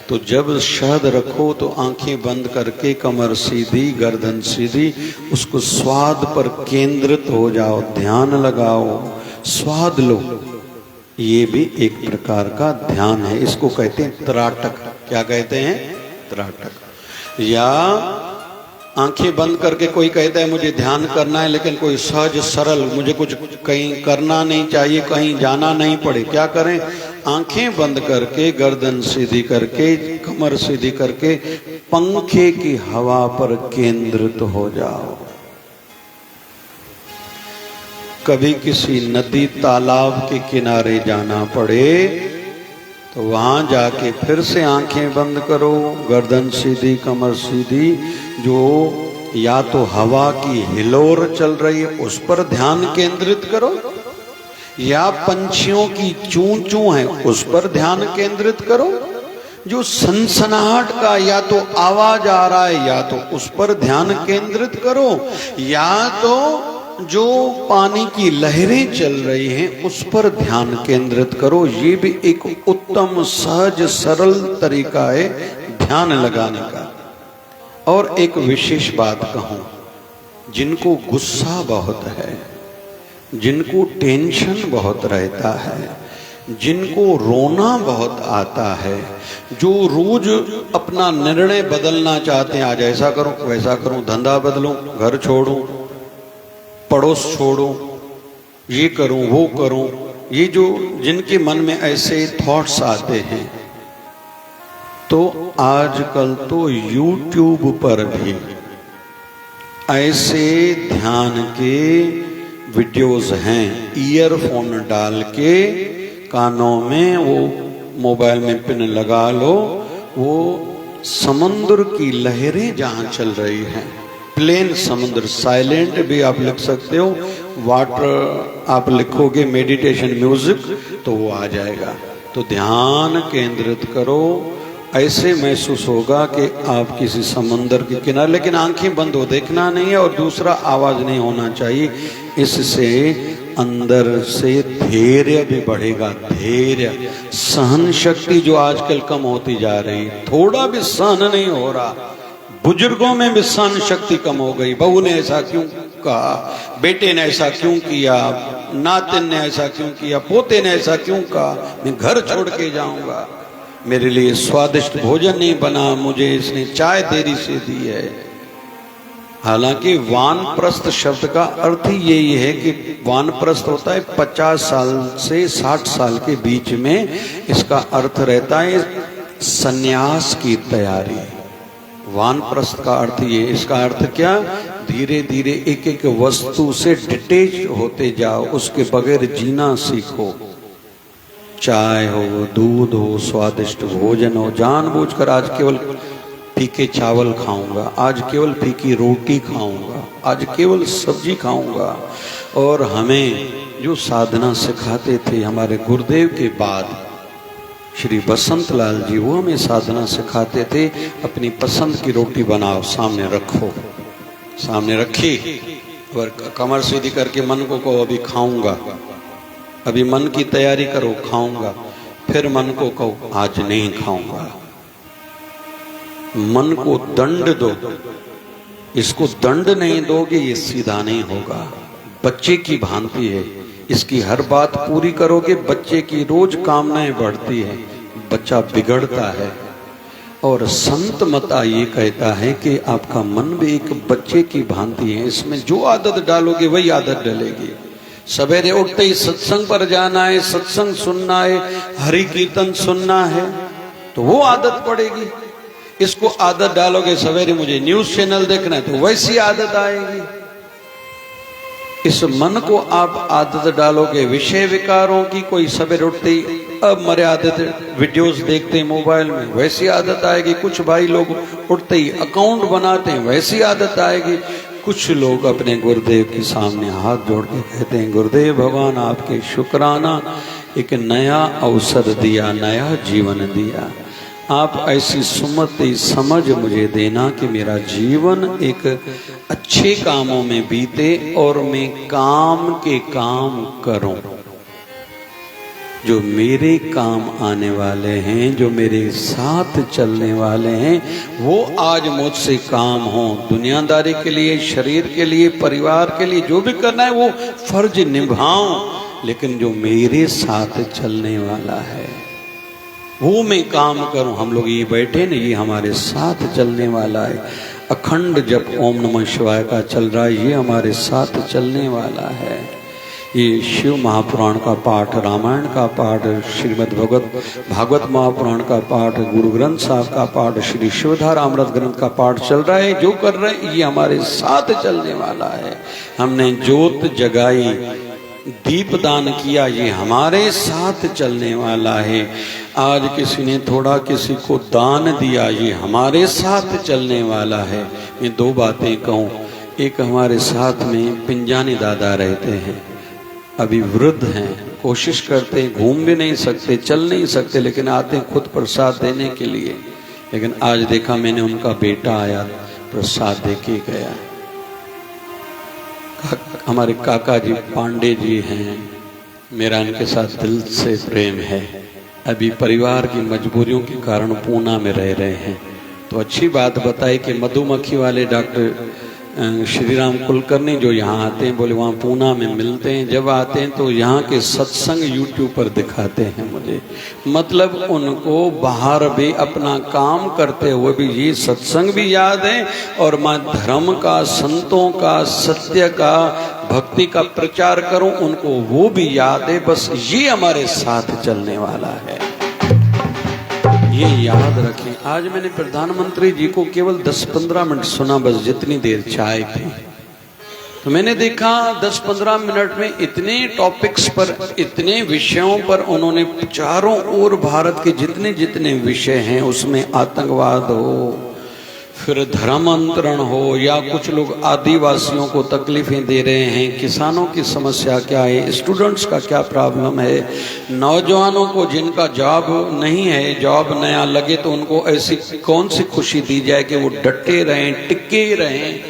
तो जब शहद रखो तो आंखें बंद करके कमर सीधी, गर्दन सीधी, उसको स्वाद पर केंद्रित हो जाओ, ध्यान लगाओ, स्वाद लो। ये भी एक प्रकार का ध्यान है। इसको कहते हैं त्राटक। क्या कहते हैं? त्राटक। या आंखें बंद करके कोई कहता है मुझे ध्यान करना है, लेकिन कोई सहज सरल, मुझे कुछ कहीं करना नहीं चाहिए, कहीं जाना नहीं पड़े, क्या करें? आंखें बंद करके, गर्दन सीधी करके, कमर सीधी करके पंखे की हवा पर केंद्रित हो जाओ। कभी किसी नदी तालाब के किनारे जाना पड़े तो वहां जाके फिर से आंखें बंद करो, गर्दन सीधी, कमर सीधी। जो या तो हवा की हिलोर चल रही है उस पर ध्यान केंद्रित करो, या पंछियों की चूं चूं है उस पर ध्यान केंद्रित करो। जो सनसनाहट का या तो आवाज आ रहा है या तो उस पर ध्यान केंद्रित करो, या तो जो पानी की लहरें चल रही हैं उस पर ध्यान केंद्रित करो। ये भी एक उत्तम सहज सरल तरीका है ध्यान लगाने का। और एक विशेष बात कहूं, जिनको गुस्सा बहुत है, जिनको टेंशन बहुत रहता है, जिनको रोना बहुत आता है, जो रोज अपना निर्णय बदलना चाहते हैं, आज ऐसा करूं वैसा करूं, धंधा बदलूं, घर छोड़ूं, पड़ोस छोड़ूं, ये करूं वो करूं, ये जो जिनके मन में ऐसे थॉट्स आते हैं, तो आजकल तो YouTube पर भी ऐसे ध्यान के वीडियोस हैं। ईयरफोन डाल के कानों में, वो मोबाइल में पिन लगा लो, वो समुद्र की लहरें जहां चल रही हैं, प्लेन समुद्र, साइलेंट भी आप लिख सकते हो, वाटर आप लिखोगे मेडिटेशन म्यूजिक तो वो आ जाएगा। तो ध्यान केंद्रित करो, ऐसे महसूस होगा कि आप किसी समुद्र के किनारे, लेकिन आंखें बंद हो, देखना नहीं है, और दूसरा आवाज नहीं होना चाहिए। इससे अंदर से धैर्य भी बढ़ेगा, धैर्य, सहन शक्ति जो आजकल कम होती जा रही, थोड़ा भी सहन नहीं हो रहा। बुजुर्गों में भी सहन शक्ति कम हो गई। बहू ने ऐसा क्यों कहा, बेटे ने ऐसा क्यों किया, नातिन ने ऐसा क्यों किया, पोते ने ऐसा क्यों कहा, मैं घर छोड़ के जाऊंगा, मेरे लिए स्वादिष्ट भोजन नहीं बना, मुझे इसने चाय देरी से दी है। हालांकि वानप्रस्थ शब्द का अर्थ ही यही है कि वानप्रस्थ होता है 50 साल से 60 साल के बीच में। इसका अर्थ रहता है सन्यास की तैयारी। वानप्रस्थ का अर्थ ये, इसका अर्थ क्या, धीरे धीरे एक एक वस्तु से डिटेच होते जाओ, उसके बगैर जीना सीखो। चाय हो, दूध हो, स्वादिष्ट भोजन हो, जानबूझकर आज केवल फीके चावल खाऊंगा, आज केवल फीकी रोटी खाऊंगा, आज केवल सब्जी खाऊंगा। और हमें जो साधना सिखाते थे हमारे गुरुदेव के बाद श्री बसंत लाल जी, वो हमें साधना सिखाते थे, अपनी पसंद की रोटी बनाओ, सामने रखो, सामने रखी, और कमर सीधी करके मन को कहो अभी खाऊंगा, अभी मन की तैयारी करो, खाऊंगा। फिर मन को कहो आज नहीं खाऊंगा। मन को दंड दो, इसको दंड नहीं दोगे ये सीधा नहीं होगा। बच्चे की भांति है, इसकी हर बात पूरी करोगे, बच्चे की रोज कामनाएं बढ़ती है, बच्चा बिगड़ता है। और संत मता ये कहता है कि आपका मन भी एक बच्चे की भांति है, इसमें जो आदत डालोगे वही आदत डलेगी। सवेरे उठते ही सत्संग पर जाना है, सत्संग सुनना है, हरि कीर्तन सुनना है, तो वो आदत पड़ेगी। इसको आदत डालोगे सवेरे मुझे न्यूज चैनल देखना है, तो वैसी आदत आएगी। इस मन को आप आदत डालोगे विषय विकारों की, कोई सवेरे उठते ही अमर्यादित वीडियोस देखते हैं मोबाइल में, वैसी आदत आएगी। कुछ भाई लोग उठते ही अकाउंट बनाते हैं, वैसी आदत आएगी। कुछ लोग अपने गुरुदेव के सामने हाथ जोड़ के कहते हैं, गुरुदेव भगवान आपके शुक्राना, एक नया अवसर दिया, नया जीवन दिया। आप ऐसी सुमति समझ मुझे देना कि मेरा जीवन एक अच्छे कामों में बीते और मैं काम के काम करूं, जो मेरे काम आने वाले हैं, जो मेरे साथ चलने वाले हैं, वो आज मुझसे काम हो। दुनियादारी के लिए, शरीर के लिए, परिवार के लिए जो भी करना है वो फर्ज निभाऊं, लेकिन जो मेरे साथ चलने वाला है वो मैं काम करूं। हम लोग ये बैठे ना, ये हमारे साथ चलने वाला है। अखंड जप ओम नमः शिवाय का चल रहा है, ये हमारे साथ चलने वाला है। ये शिव महापुराण का पाठ, रामायण का पाठ, श्रीमद् भागवत महापुराण का पाठ, गुरु ग्रंथ साहब का पाठ, श्री शिवधारा अमृत ग्रंथ का पाठ चल रहा है। जो कर रहे हैं ये हमारे साथ चलने वाला है। हमने जोत जगाई, दीपदान किया, ये हमारे साथ चलने वाला है। आज किसी ने थोड़ा किसी को दान दिया, ये हमारे साथ चलने वाला है। मैं दो बातें कहूँ, एक हमारे साथ में पिंजानी दादा रहते हैं, अभी वृद्ध हैं, कोशिश करते हैं, घूम भी नहीं सकते, चल नहीं सकते, लेकिन आते हैं खुद प्रसाद देने के लिए। लेकिन आज देखा मैंने, उनका बेटा आया, प्रसाद दे के गया। हमारे काका जी पांडे जी हैं, मेरा इनके साथ दिल से प्रेम है। अभी परिवार की मजबूरियों के कारण पूना में रह रहे हैं, तो अच्छी बात बताई कि मधुमक्खी वाले डॉक्टर श्री राम कुलकर्णी जो यहाँ आते हैं, बोले वहाँ पूना में मिलते हैं। जब आते हैं तो यहाँ के सत्संग यूट्यूब पर दिखाते हैं मुझे। मतलब उनको बाहर भी अपना काम करते हुए भी ये सत्संग भी याद है, और मैं धर्म का, संतों का, सत्य का, भक्ति का प्रचार करूं, उनको वो भी याद है। बस ये हमारे साथ चलने वाला है, ये याद रखें। आज मैंने प्रधानमंत्री जी को केवल 10-15 मिनट सुना, बस जितनी देर चाय पी, तो मैंने देखा 10-15 मिनट में इतने टॉपिक्स पर, इतने विषयों पर उन्होंने चारों ओर भारत के जितने जितने विषय हैं उसमें आतंकवाद हो, फिर धर्म अंतरण हो, या कुछ लोग आदिवासियों को तकलीफें दे रहे हैं, किसानों की समस्या क्या है, स्टूडेंट्स का क्या प्रॉब्लम है, नौजवानों को जिनका जॉब नहीं है, जॉब नया लगे तो उनको ऐसी कौन सी खुशी दी जाए कि वो डटे रहें, टिके रहें।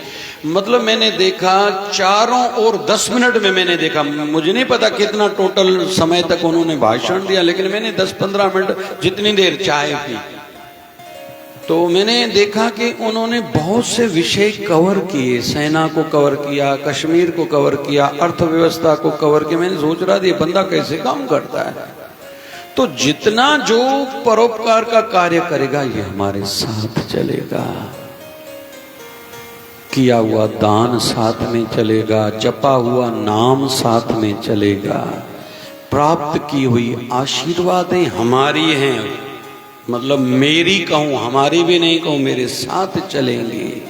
मतलब मैंने देखा चारों ओर 10 मिनट में मैंने देखा, मुझे नहीं पता कितना टोटल समय तक उन्होंने भाषण दिया, लेकिन मैंने 10-15 मिनट जितनी देर चाय पी तो मैंने देखा कि उन्होंने बहुत से विषय कवर किए। सेना को कवर किया, कश्मीर को कवर किया, अर्थव्यवस्था को कवर किया। मैंने सोच रहा था ये बंदा कैसे काम करता है। तो जितना जो परोपकार का कार्य करेगा ये हमारे साथ चलेगा, किया हुआ दान साथ में चलेगा, जपा हुआ नाम साथ में चलेगा, प्राप्त की हुई आशीर्वादें हमारी हैं, मतलब मेरी कहूं, हमारी भी नहीं कहूं, मेरे साथ चलेंगी,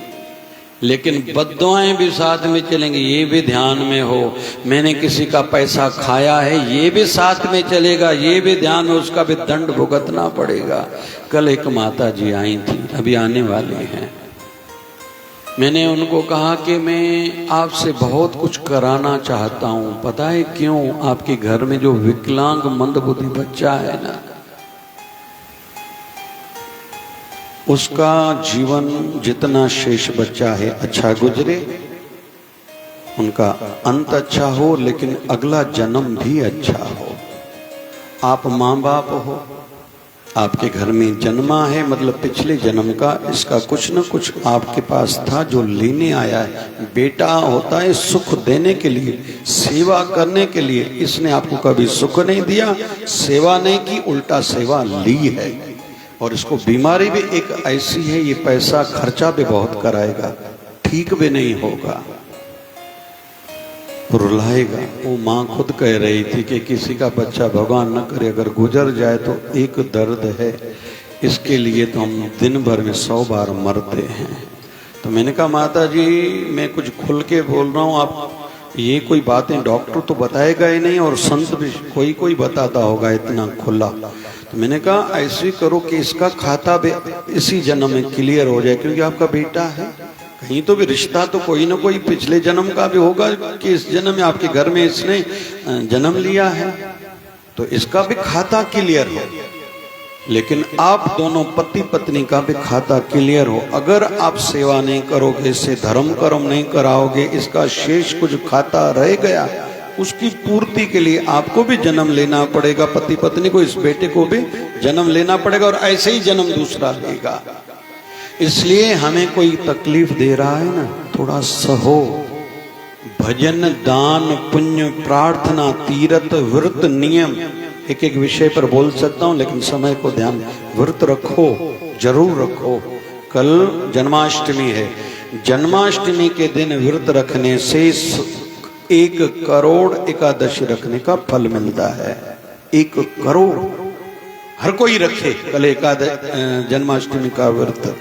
लेकिन बद्दुआएं भी साथ में चलेंगी, ये भी ध्यान में हो। मैंने किसी का पैसा खाया है, ये भी साथ में चलेगा, ये भी ध्यान में, उसका भी दंड भुगतना पड़ेगा। कल एक माता जी आई थी, अभी आने वाली हैं। मैंने उनको कहा कि मैं आपसे बहुत कुछ कराना चाहता हूं, पता है क्यों? आपके घर में जो विकलांग मंदबुद्धि बच्चा है ना, उसका जीवन जितना शेष बच्चा है अच्छा गुजरे, उनका अंत अच्छा हो, लेकिन अगला जन्म भी अच्छा हो। आप माँ बाप हो, आपके घर में जन्मा है, मतलब पिछले जन्म का इसका कुछ न कुछ आपके पास था जो लेने आया है। बेटा होता है सुख देने के लिए, सेवा करने के लिए। इसने आपको कभी सुख नहीं दिया, सेवा नहीं की, उल्टा सेवा ली है। और इसको बीमारी भी एक ऐसी है, ये पैसा खर्चा भी बहुत कराएगा, ठीक भी नहीं होगा, रुलाएगा। वो माँ खुद कह रही थी कि किसी का बच्चा भगवान न करे अगर गुजर जाए तो एक दर्द है, इसके लिए तो हम दिन भर में 100 बार मरते हैं। तो मैंने कहा माता जी मैं कुछ खुल के बोल रहा हूँ, आप ये कोई बातें डॉक्टर तो बताएगा ही नहीं, और संत भी कोई बताता होगा इतना खुला। तो मैंने कहा ऐसे करो कि इसका खाता भी इसी जन्म में क्लियर हो जाए, क्योंकि आपका बेटा है, कहीं तो भी रिश्ता तो कोई ना कोई पिछले जन्म का भी होगा कि इस जन्म में आपके घर में इसने जन्म लिया है, तो इसका भी खाता क्लियर हो। लेकिन आप दोनों पति पत्नी का भी खाता क्लियर हो। अगर आप सेवा नहीं करोगे, इससे धर्म कर्म नहीं कराओगे, इसका शेष कुछ खाता रह गया, उसकी पूर्ति के लिए आपको भी जन्म लेना पड़ेगा, पति पत्नी को, इस बेटे को भी जन्म लेना पड़ेगा, और ऐसे ही जन्म दूसरा लेगा। इसलिए हमें कोई तकलीफ दे रहा है ना, थोड़ा सहो। भजन, दान, पुण्य, प्रार्थना, तीर्थ, व्रत, नियम, एक एक विषय पर बोल सकता हूं, लेकिन समय को ध्यान। व्रत रखो, जरूर रखो। कल जन्माष्टमी है, जन्माष्टमी के दिन व्रत रखने से 1 करोड़ एकादशी रखने का फल मिलता है। 1 करोड़ हर कोई रखे कल जन्माष्टमी का व्रत।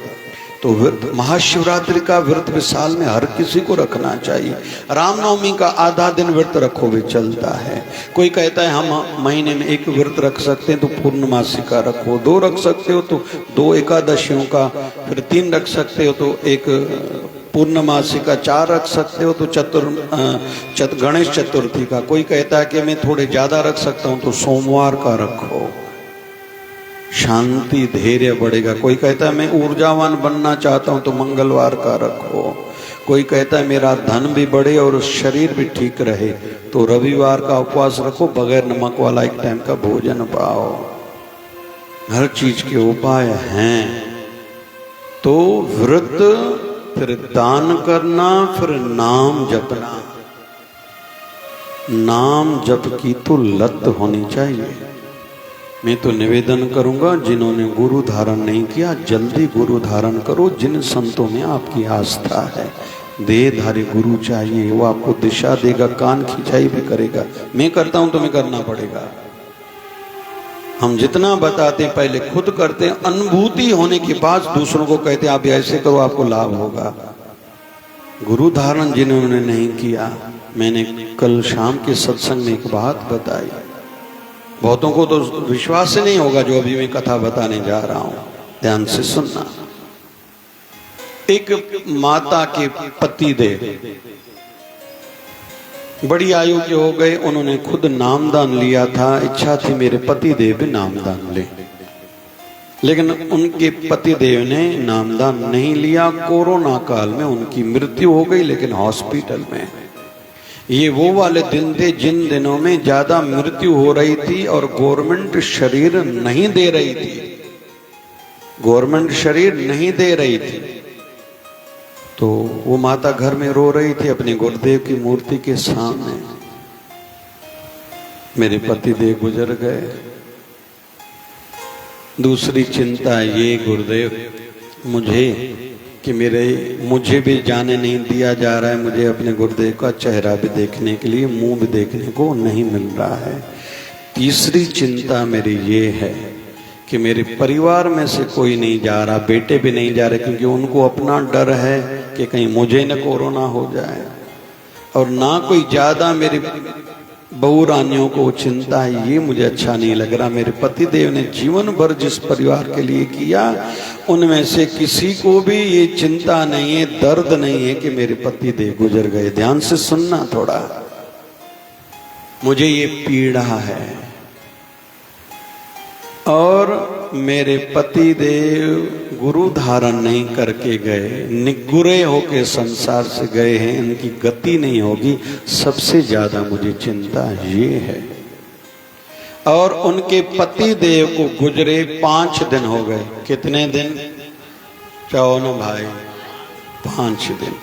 तो व्रत, महाशिवरात्रि का व्रत भी साल में हर किसी को रखना चाहिए। रामनवमी का आधा दिन व्रत रखो भी चलता है। कोई कहता है हम महीने में 1 व्रत रख सकते हैं, तो पूर्णमासी का रखो। 2 रख सकते हो तो 2 एकादशियों का, फिर 3 रख सकते हो तो 1 पूर्णमासी का, 4 रख सकते हो तो गणेश चतुर्थी का। कोई कहता है कि मैं थोड़े ज्यादा रख सकता हूं, तो सोमवार का रखो, शांति धैर्य बढ़ेगा। कोई कहता है मैं ऊर्जावान बनना चाहता हूं, तो मंगलवार का रखो। कोई कहता है मेरा धन भी बढ़े और शरीर भी ठीक रहे, तो रविवार का उपवास रखो, बगैर नमक वाला 1 टाइम का भोजन पाओ। हर चीज के उपाय हैं। तो व्रत, फिर दान करना, फिर नाम जपना। नाम जप की तो लत होनी चाहिए। मैं तो निवेदन करूंगा, जिन्होंने गुरु धारण नहीं किया जल्दी गुरु धारण करो। जिन संतों में आपकी आस्था है, देहधारी गुरु चाहिए, वो आपको दिशा देगा, कान खिंचाई भी करेगा। मैं करता हूं, तुम्हें करना पड़ेगा। हम जितना बताते पहले खुद करते, अनुभूति होने के बाद दूसरों को कहते आप ऐसे करो आपको लाभ होगा। गुरु धारण जिन्होंने नहीं किया, मैंने कल शाम के सत्संग में एक बात बताई, बहुतों को तो विश्वास से नहीं होगा जो अभी मैं कथा बताने जा रहा हूं, ध्यान से सुनना। एक माता के पति देव बड़ी आयु के हो गए, उन्होंने खुद नामदान लिया था। इच्छा थी मेरे पति देव भी नामदान ले, लेकिन उनके पति देव ने नामदान नहीं लिया। कोरोना काल में उनकी मृत्यु हो गई, लेकिन हॉस्पिटल में। ये वो वाले दिन थे जिन दिनों में ज्यादा मृत्यु हो रही थी और गवर्नमेंट शरीर नहीं दे रही थी, गवर्नमेंट शरीर नहीं दे रही थी। तो वो माता घर में रो रही थी अपने गुरुदेव की मूर्ति के सामने। मेरे पति देव गुजर गए। दूसरी चिंता ये गुरुदेव मुझे कि मुझे भी जाने नहीं दिया जा रहा है, मुझे अपने गुरुदेव का चेहरा भी देखने के लिए, मुंह भी देखने को नहीं मिल रहा है। तीसरी चिंता मेरी ये है कि मेरे परिवार में से कोई नहीं जा रहा, बेटे भी नहीं जा रहे, क्योंकि उनको अपना डर है कि कहीं मुझे न कोरोना हो जाए। और ना कोई ज्यादा मेरी बहू रानियों को चिंता है, ये मुझे अच्छा नहीं लग रहा। मेरे पति देव ने जीवन भर जिस परिवार के लिए किया, उनमें से किसी को भी ये चिंता नहीं है, दर्द नहीं है कि मेरे पति देव गुजर गए। ध्यान से सुनना थोड़ा, मुझे ये पीड़ा है। और मेरे पति देव गुरु धारण नहीं करके गए, निगुरे होके संसार से गए हैं, इनकी गति नहीं होगी। सबसे ज्यादा मुझे चिंता ये है। और उनके पति देव को गुजरे 5 दिन हो गए। कितने दिन? चाहो ना भाई, 5 दिन।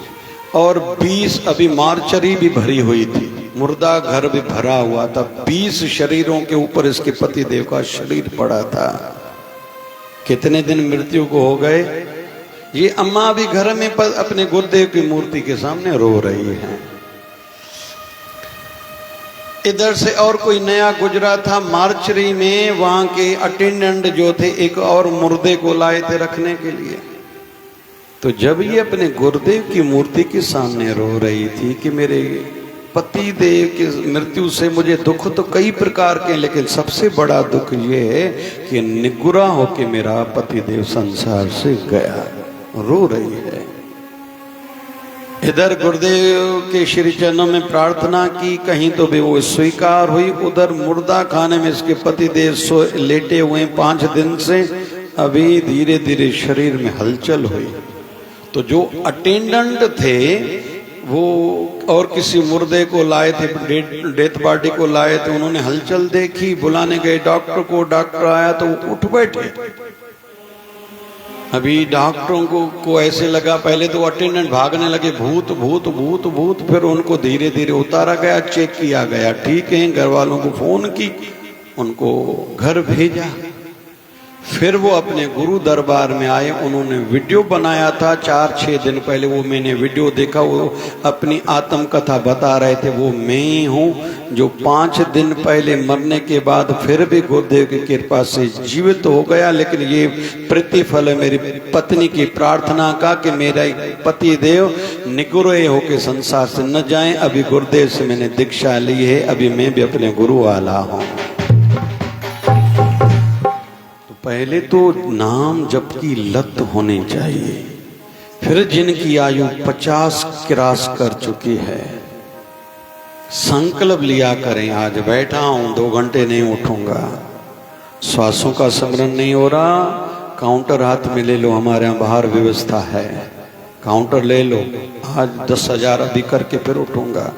और 20 अभी मार्चरी भी भरी हुई थी, मुर्दा घर भी भरा हुआ था। 20 शरीरों के ऊपर इसके पति देव का शरीर पड़ा था। कितने दिन मृत्यु को हो गए। ये अम्मा भी घर में अपने गुरुदेव की मूर्ति के सामने रो रही हैं। इधर से और कोई नया गुजरा था मार्चरी में, वहां के अटेंडेंट जो थे एक और मुर्दे को लाए थे रखने के लिए। तो जब ये अपने गुरुदेव की मूर्ति के सामने रो रही थी कि मेरे पति देव की मृत्यु से मुझे दुख तो कई प्रकार के, लेकिन सबसे बड़ा दुख ये है कि निगुरा होके मेरा पति देव संसार से गया, रो रही है। इधर गुरुदेव के श्री चरणों में प्रार्थना की, कहीं तो भी वो स्वीकार हुई। उधर मुर्दा खाने में इसके पति देव लेटे हुए 5 दिन से। अभी धीरे धीरे शरीर में हलचल हुई। तो जो अटेंडेंट थे वो और किसी मुर्दे को लाए थे, डेथ पार्टी को लाए थे, उन्होंने हलचल देखी, बुलाने गए डॉक्टर को। डॉक्टर आया तो उठ बैठे। अभी डॉक्टरों को ऐसे लगा, पहले तो अटेंडेंट भागने लगे, भूत भूत भूत भूत। फिर उनको धीरे धीरे उतारा गया, चेक किया गया, ठीक है। घर वालों को फोन की, उनको घर भेजा। फिर वो अपने गुरु दरबार में आए। उन्होंने वीडियो बनाया था 4-6 दिन पहले, वो मैंने वीडियो देखा। वो अपनी आत्मकथा बता रहे थे, वो मैं हूँ जो 5 दिन पहले मरने के बाद फिर भी गुरुदेव की कृपा से जीवित हो गया। लेकिन ये प्रतिफल है मेरी पत्नी की प्रार्थना का कि मेरा पति देव निगुरे होके संसार से न जाएं। अभी गुरुदेव से मैंने दीक्षा ली है, अभी मैं भी अपने गुरु वाला हूँ। पहले तो नाम जप की लत होनी चाहिए। फिर जिनकी आयु 50 क्रॉस कर चुकी है, संकल्प लिया करें, आज बैठा हूं 2 घंटे नहीं उठूंगा। श्वासों का स्मरण नहीं हो रहा, काउंटर हाथ में ले लो, हमारे यहाँ बाहर व्यवस्था है, काउंटर ले लो। आज 10,000 अभी करके फिर उठूंगा,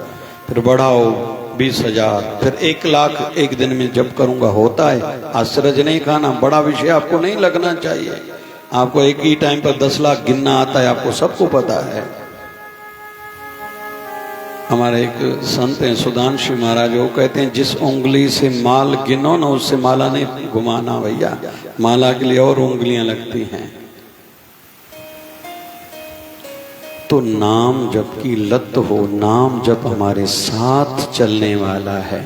फिर बढ़ाओ 20,000, फिर 1 लाख एक दिन में जब करूंगा। होता है, आश्चर्य नहीं खाना। बड़ा विषय आपको नहीं लगना चाहिए। आपको एक ही टाइम पर 10 लाख गिनना आता है, आपको सबको पता है। हमारे एक संत हैं सुधांशु महाराज, वो कहते हैं जिस उंगली से माल गिनो ना उससे माला नहीं घुमाना भैया, माला के लिए और उंगलियां लगती हैं। तो नाम जप की लत हो, नाम जप हमारे साथ चलने वाला है,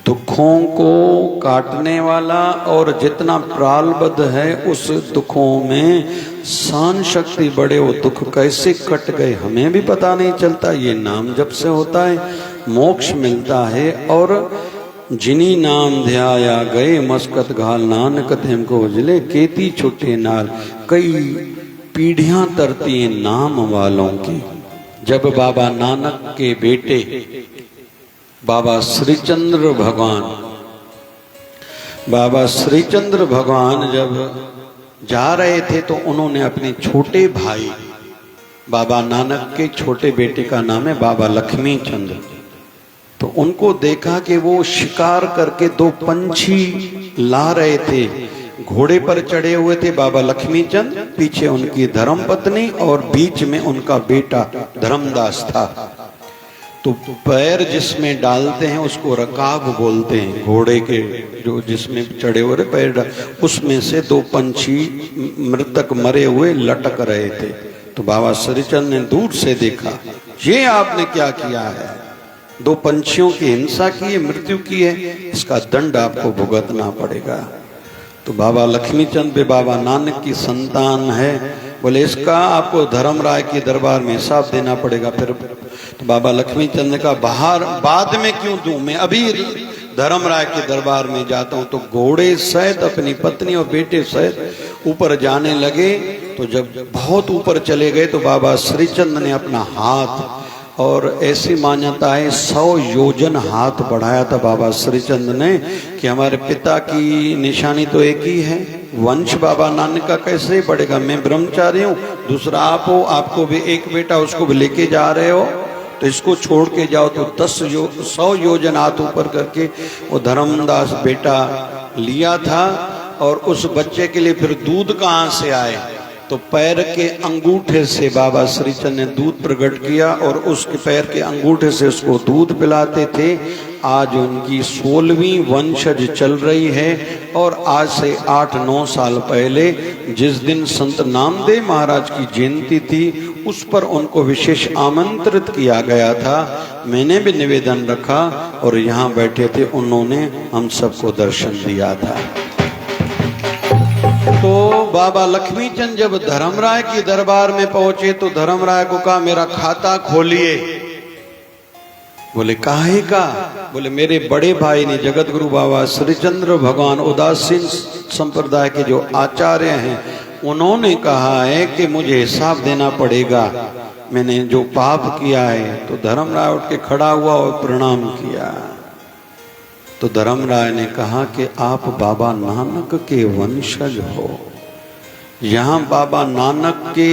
दुखों को काटने वाला। और जितना प्रारब्ध है उस दुखों में सहन शक्ति बढ़े। वो दुख कैसे कट गए हमें भी पता नहीं चलता, ये नाम जप से होता है। मोक्ष मिलता है। और जिनी नाम ध्याया गए मस्कत घाल, नानक तिम को उजले केती छुटे नाल। कई पीढ़ियां तरती हैं नाम वालों की। जब बाबा नानक के बेटे बाबा श्रीचंद्र भगवान जब जा रहे थे तो उन्होंने अपने छोटे भाई, बाबा नानक के छोटे बेटे का नाम है बाबा लक्ष्मी चंद, तो उनको देखा कि वो शिकार करके दो पंछी ला रहे थे। घोड़े पर चढ़े हुए थे बाबा लक्ष्मी चंद, पीछे उनकी धर्मपत्नी और बीच में उनका बेटा धर्मदास था। तो पैर जिसमें डालते हैं उसको रकाब बोलते हैं, घोड़े के जो जिसमें चढ़े हुए पैर, उसमें से दो पंछी मृतक मरे हुए लटक रहे थे। तो बाबा श्रीचंद ने दूर से देखा, ये आपने क्या किया है? दो पंछियों की हिंसा की है, मृत्यु की है, इसका दंड आपको भुगतना पड़ेगा। तो बाबा लक्ष्मी चंद भी बाबा नानक की संतान है, बोले इसका आपको धर्मराय के दरबार में हिसाब देना पड़ेगा। फिर तो बाबा लक्ष्मी चंद ने कहा बाहर बाद में क्यों दूं, मैं अभी धर्मराय के दरबार में जाता हूं। तो घोड़े सहित अपनी पत्नी और बेटे सहित ऊपर जाने लगे। तो जब बहुत ऊपर चले गए तो बाबा श्रीचंद ने अपना हाथ, और ऐसी मान्यता है 100 योजन हाथ बढ़ाया था बाबा श्रीचंद ने कि हमारे पिता की निशानी तो एक ही है, वंश बाबा नानक का कैसे बढ़ेगा? मैं ब्रह्मचारी हूँ, दूसरा आप हो, आपको भी एक बेटा, उसको भी लेके जा रहे हो, तो इसको छोड़ के जाओ। तो 100 योजन हाथ ऊपर करके वो धर्मदास बेटा लिया था। और उस बच्चे के लिए फिर दूध कहाँ से आए? तो पैर के अंगूठे से बाबा श्रीचंद ने दूध प्रकट किया और उसके पैर के अंगूठे से उसको दूध पिलाते थे। आज उनकी 16वीं वंशज चल रही है। और आज से 8-9 साल पहले जिस दिन संत नामदेव महाराज की जयंती थी, उस पर उनको विशेष आमंत्रित किया गया था। मैंने भी निवेदन रखा और यहाँ बैठे थे, उन्होंने हम सबको दर्शन दिया था। तो बाबा लक्ष्मी चंद जब धर्मराय के दरबार में पहुंचे तो धर्मराय को कहा मेरा खाता खोलिए। बोले काहे का? बोले मेरे बड़े भाई ने, जगत गुरु बाबा श्रीचंद्र भगवान उदासीन संप्रदाय के जो आचार्य हैं, उन्होंने कहा है कि मुझे हिसाब देना पड़ेगा, मैंने जो पाप किया है। तो धर्मराय उठ के खड़ा हुआ और प्रणाम किया। तो धर्मराय ने कहा कि आप बाबा नानक के वंशज हो। यहाँ बाबा नानक के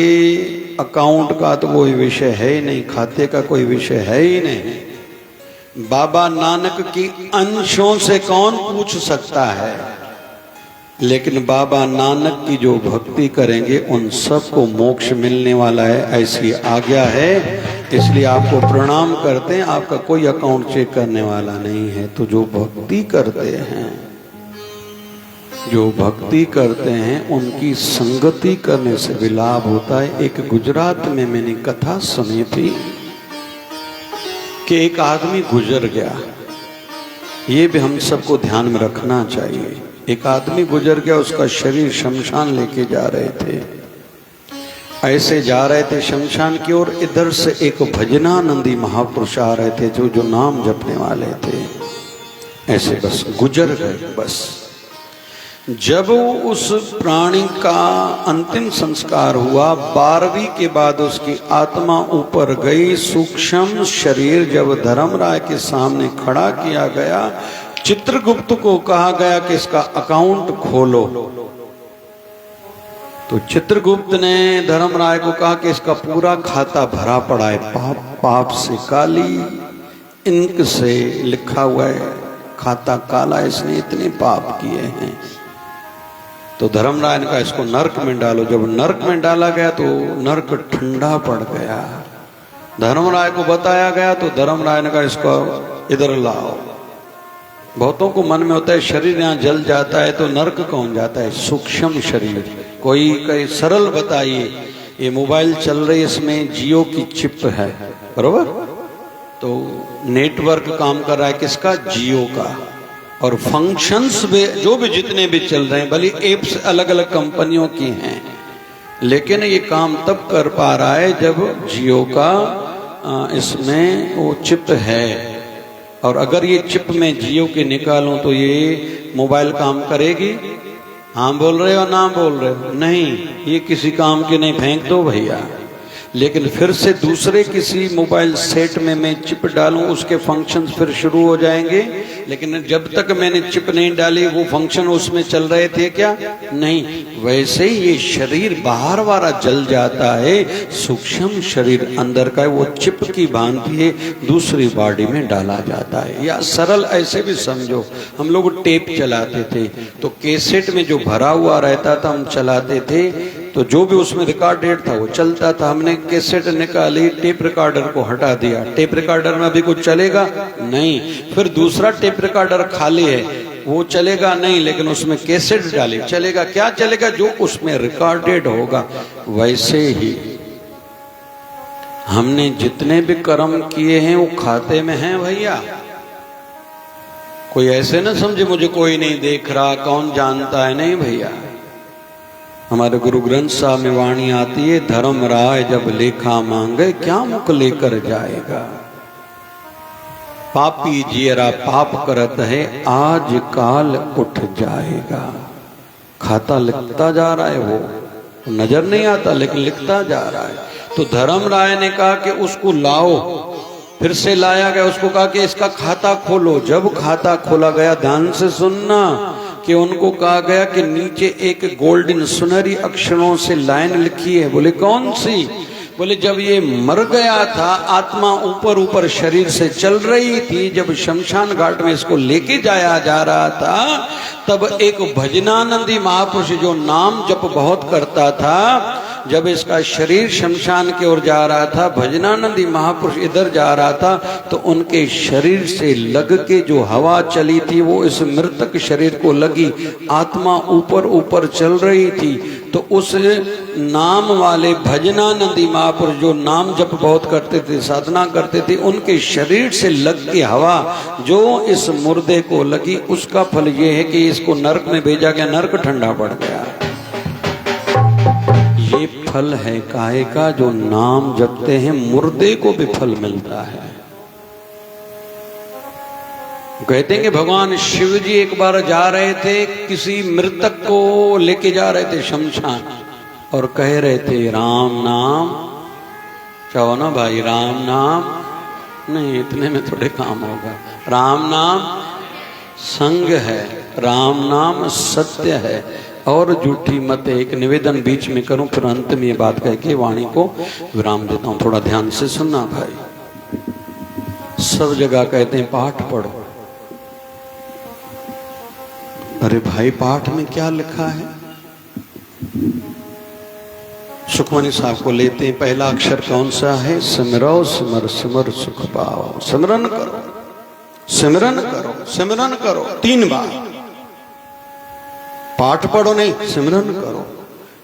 अकाउंट का तो कोई विषय है ही नहीं, खाते का कोई विषय है ही नहीं। बाबा नानक की अंशों से कौन पूछ सकता है? लेकिन बाबा नानक की जो भक्ति करेंगे उन सबको मोक्ष मिलने वाला है, ऐसी आज्ञा है। इसलिए आपको प्रणाम करते हैं, आपका कोई अकाउंट चेक करने वाला नहीं है। तो जो भक्ति करते हैं उनकी संगति करने से भी लाभ होता है। एक गुजरात में मैंने कथा सुनी थी कि एक आदमी गुजर गया, ये भी हम सबको ध्यान में रखना चाहिए। एक आदमी गुजर गया, उसका शरीर शमशान लेके जा रहे थे। ऐसे जा रहे थे शमशान की ओर, इधर से एक भजनानंदी महापुरुष आ रहे थे जो नाम जपने वाले थे। ऐसे बस गुजर गए। बस जब उस प्राणी का अंतिम संस्कार हुआ, 12वीं के बाद उसकी आत्मा ऊपर गई। सूक्ष्म शरीर जब धर्मराय के सामने खड़ा किया गया, चित्रगुप्त को कहा गया कि इसका अकाउंट खोलो। तो चित्रगुप्त ने धर्मराय को कहा कि इसका पूरा खाता भरा पड़ा है, पाप से काली इंक से लिखा हुआ है, खाता काला, इसने इतने पाप किए हैं। तो धर्मराय ने कहा इसको नरक में डालो। जब नरक में डाला गया तो नरक ठंडा पड़ गया। धर्मराय को बताया गया तो धर्मराय ने कहा इसको इधर लाओ। बहुतों को मन में होता है शरीर यहाँ जल जाता है तो नरक कौन जाता है? सूक्ष्म शरीर। कोई सरल बताइए। ये मोबाइल चल रही है, इसमें जियो की चिप है, बरोबर? तो नेटवर्क काम कर रहा है किसका? जियो का। और फंक्शंस भी जो भी जितने भी चल रहे हैं, भले एप्स अलग अलग कंपनियों की हैं, लेकिन ये काम तब कर पा रहा है जब जियो का इसमें वो चिप है। और अगर ये चिप में जियो के निकालूं तो ये मोबाइल काम करेगी? हाँ बोल रहे हो ना बोल रहे हो? नहीं। ये किसी काम के नहीं, फेंक दो भैया। लेकिन फिर से दूसरे किसी मोबाइल सेट में मैं चिप डालूं, उसके फंक्शंस फिर शुरू हो जाएंगे। लेकिन जब तक मैंने चिप नहीं डाली वो फंक्शन उसमें चल रहे थे क्या? नहीं। वैसे ही ये शरीर बाहर वाला जल जाता है, सूक्ष्म शरीर अंदर का वो चिप की भांति है, दूसरी बॉडी में डाला जाता है। या सरल ऐसे भी समझो, हम लोग टेप चलाते थे तो कैसेट में जो भरा हुआ रहता था हम चलाते थे, तो जो भी उसमें रिकॉर्डेड था वो चलता था। हमने कैसेट निकाली, टेप रिकॉर्डर को हटा दिया, टेप रिकॉर्डर में अभी कुछ चलेगा नहीं। फिर दूसरा टेप रिकॉर्डर खाली है, वो चलेगा नहीं, लेकिन उसमें कैसेट डाली, चलेगा। क्या चलेगा? जो उसमें रिकॉर्डेड होगा। वैसे ही हमने जितने भी कर्म किए हैं वो खाते में हैं भैया। कोई ऐसे ना समझे मुझे कोई नहीं देख रहा, कौन जानता है, नहीं भैया। हमारे गुरु ग्रंथ साहब में वाणी आती है, धर्म राय जब लेखा मांगे क्या मुख लेकर जाएगा। पापी जियरा पाप करत है, आज काल उठ जाएगा। खाता लिखता जा रहा है, वो नजर नहीं आता लेकिन लिखता जा रहा है। तो धर्म राय ने कहा कि उसको लाओ, फिर से लाया गया, उसको कहा कि इसका खाता खोलो। जब खाता खोला गया, ध्यान से सुनना, कि उनको कहा गया कि नीचे एक गोल्डन सुनहरी अक्षरों से लाइन लिखी है। बोले कौन सी? बोले जब ये मर गया था, आत्मा ऊपर ऊपर शरीर से चल रही थी, जब शमशान घाट में इसको लेके जाया जा रहा था, तब एक भजनानंदी महापुरुष जो नाम जप बहुत करता था, जब इसका शरीर शमशान की ओर जा रहा था, भजनानंदी महापुरुष इधर जा रहा था, तो उनके शरीर से लग के जो हवा चली थी वो इस मृतक शरीर को लगी। आत्मा ऊपर ऊपर चल रही थी। तो उस नाम वाले भजनानंदी महापुरुष जो नाम जप बहुत करते थे, साधना करते थे, उनके शरीर से लग के हवा जो इस मुर्दे को लगी, उसका फल ये है कि इसको नरक में भेजा गया, नरक ठंडा पड़ गया। ये फल है काहे का? जो नाम जपते हैं मुर्दे को भी फल मिलता है। कहते हैं कि भगवान शिव जी एक बार जा रहे थे, किसी मृतक को लेके जा रहे थे शमशान, और कह रहे थे राम नाम। चाहो ना भाई, राम नाम नहीं, इतने में थोड़े काम होगा। राम नाम संग है, राम नाम सत्य है, और झूठी मत है। एक निवेदन बीच में करूं, फिर अंत में ये बात कह के वाणी को विराम देता हूं। थोड़ा ध्यान से सुनना भाई। सब जगह कहते हैं पाठ पढ़ो। अरे भाई, पाठ में क्या लिखा है? सुखमनी साहब को लेते हैं, पहला अक्षर कौन सा है? सिमरो सिमर सिमर सुख पाओ। सिमरन करो, सिमरन करो, सिमरन करो 3 बार। पाठ पढ़ो नहीं, सिमरन करो।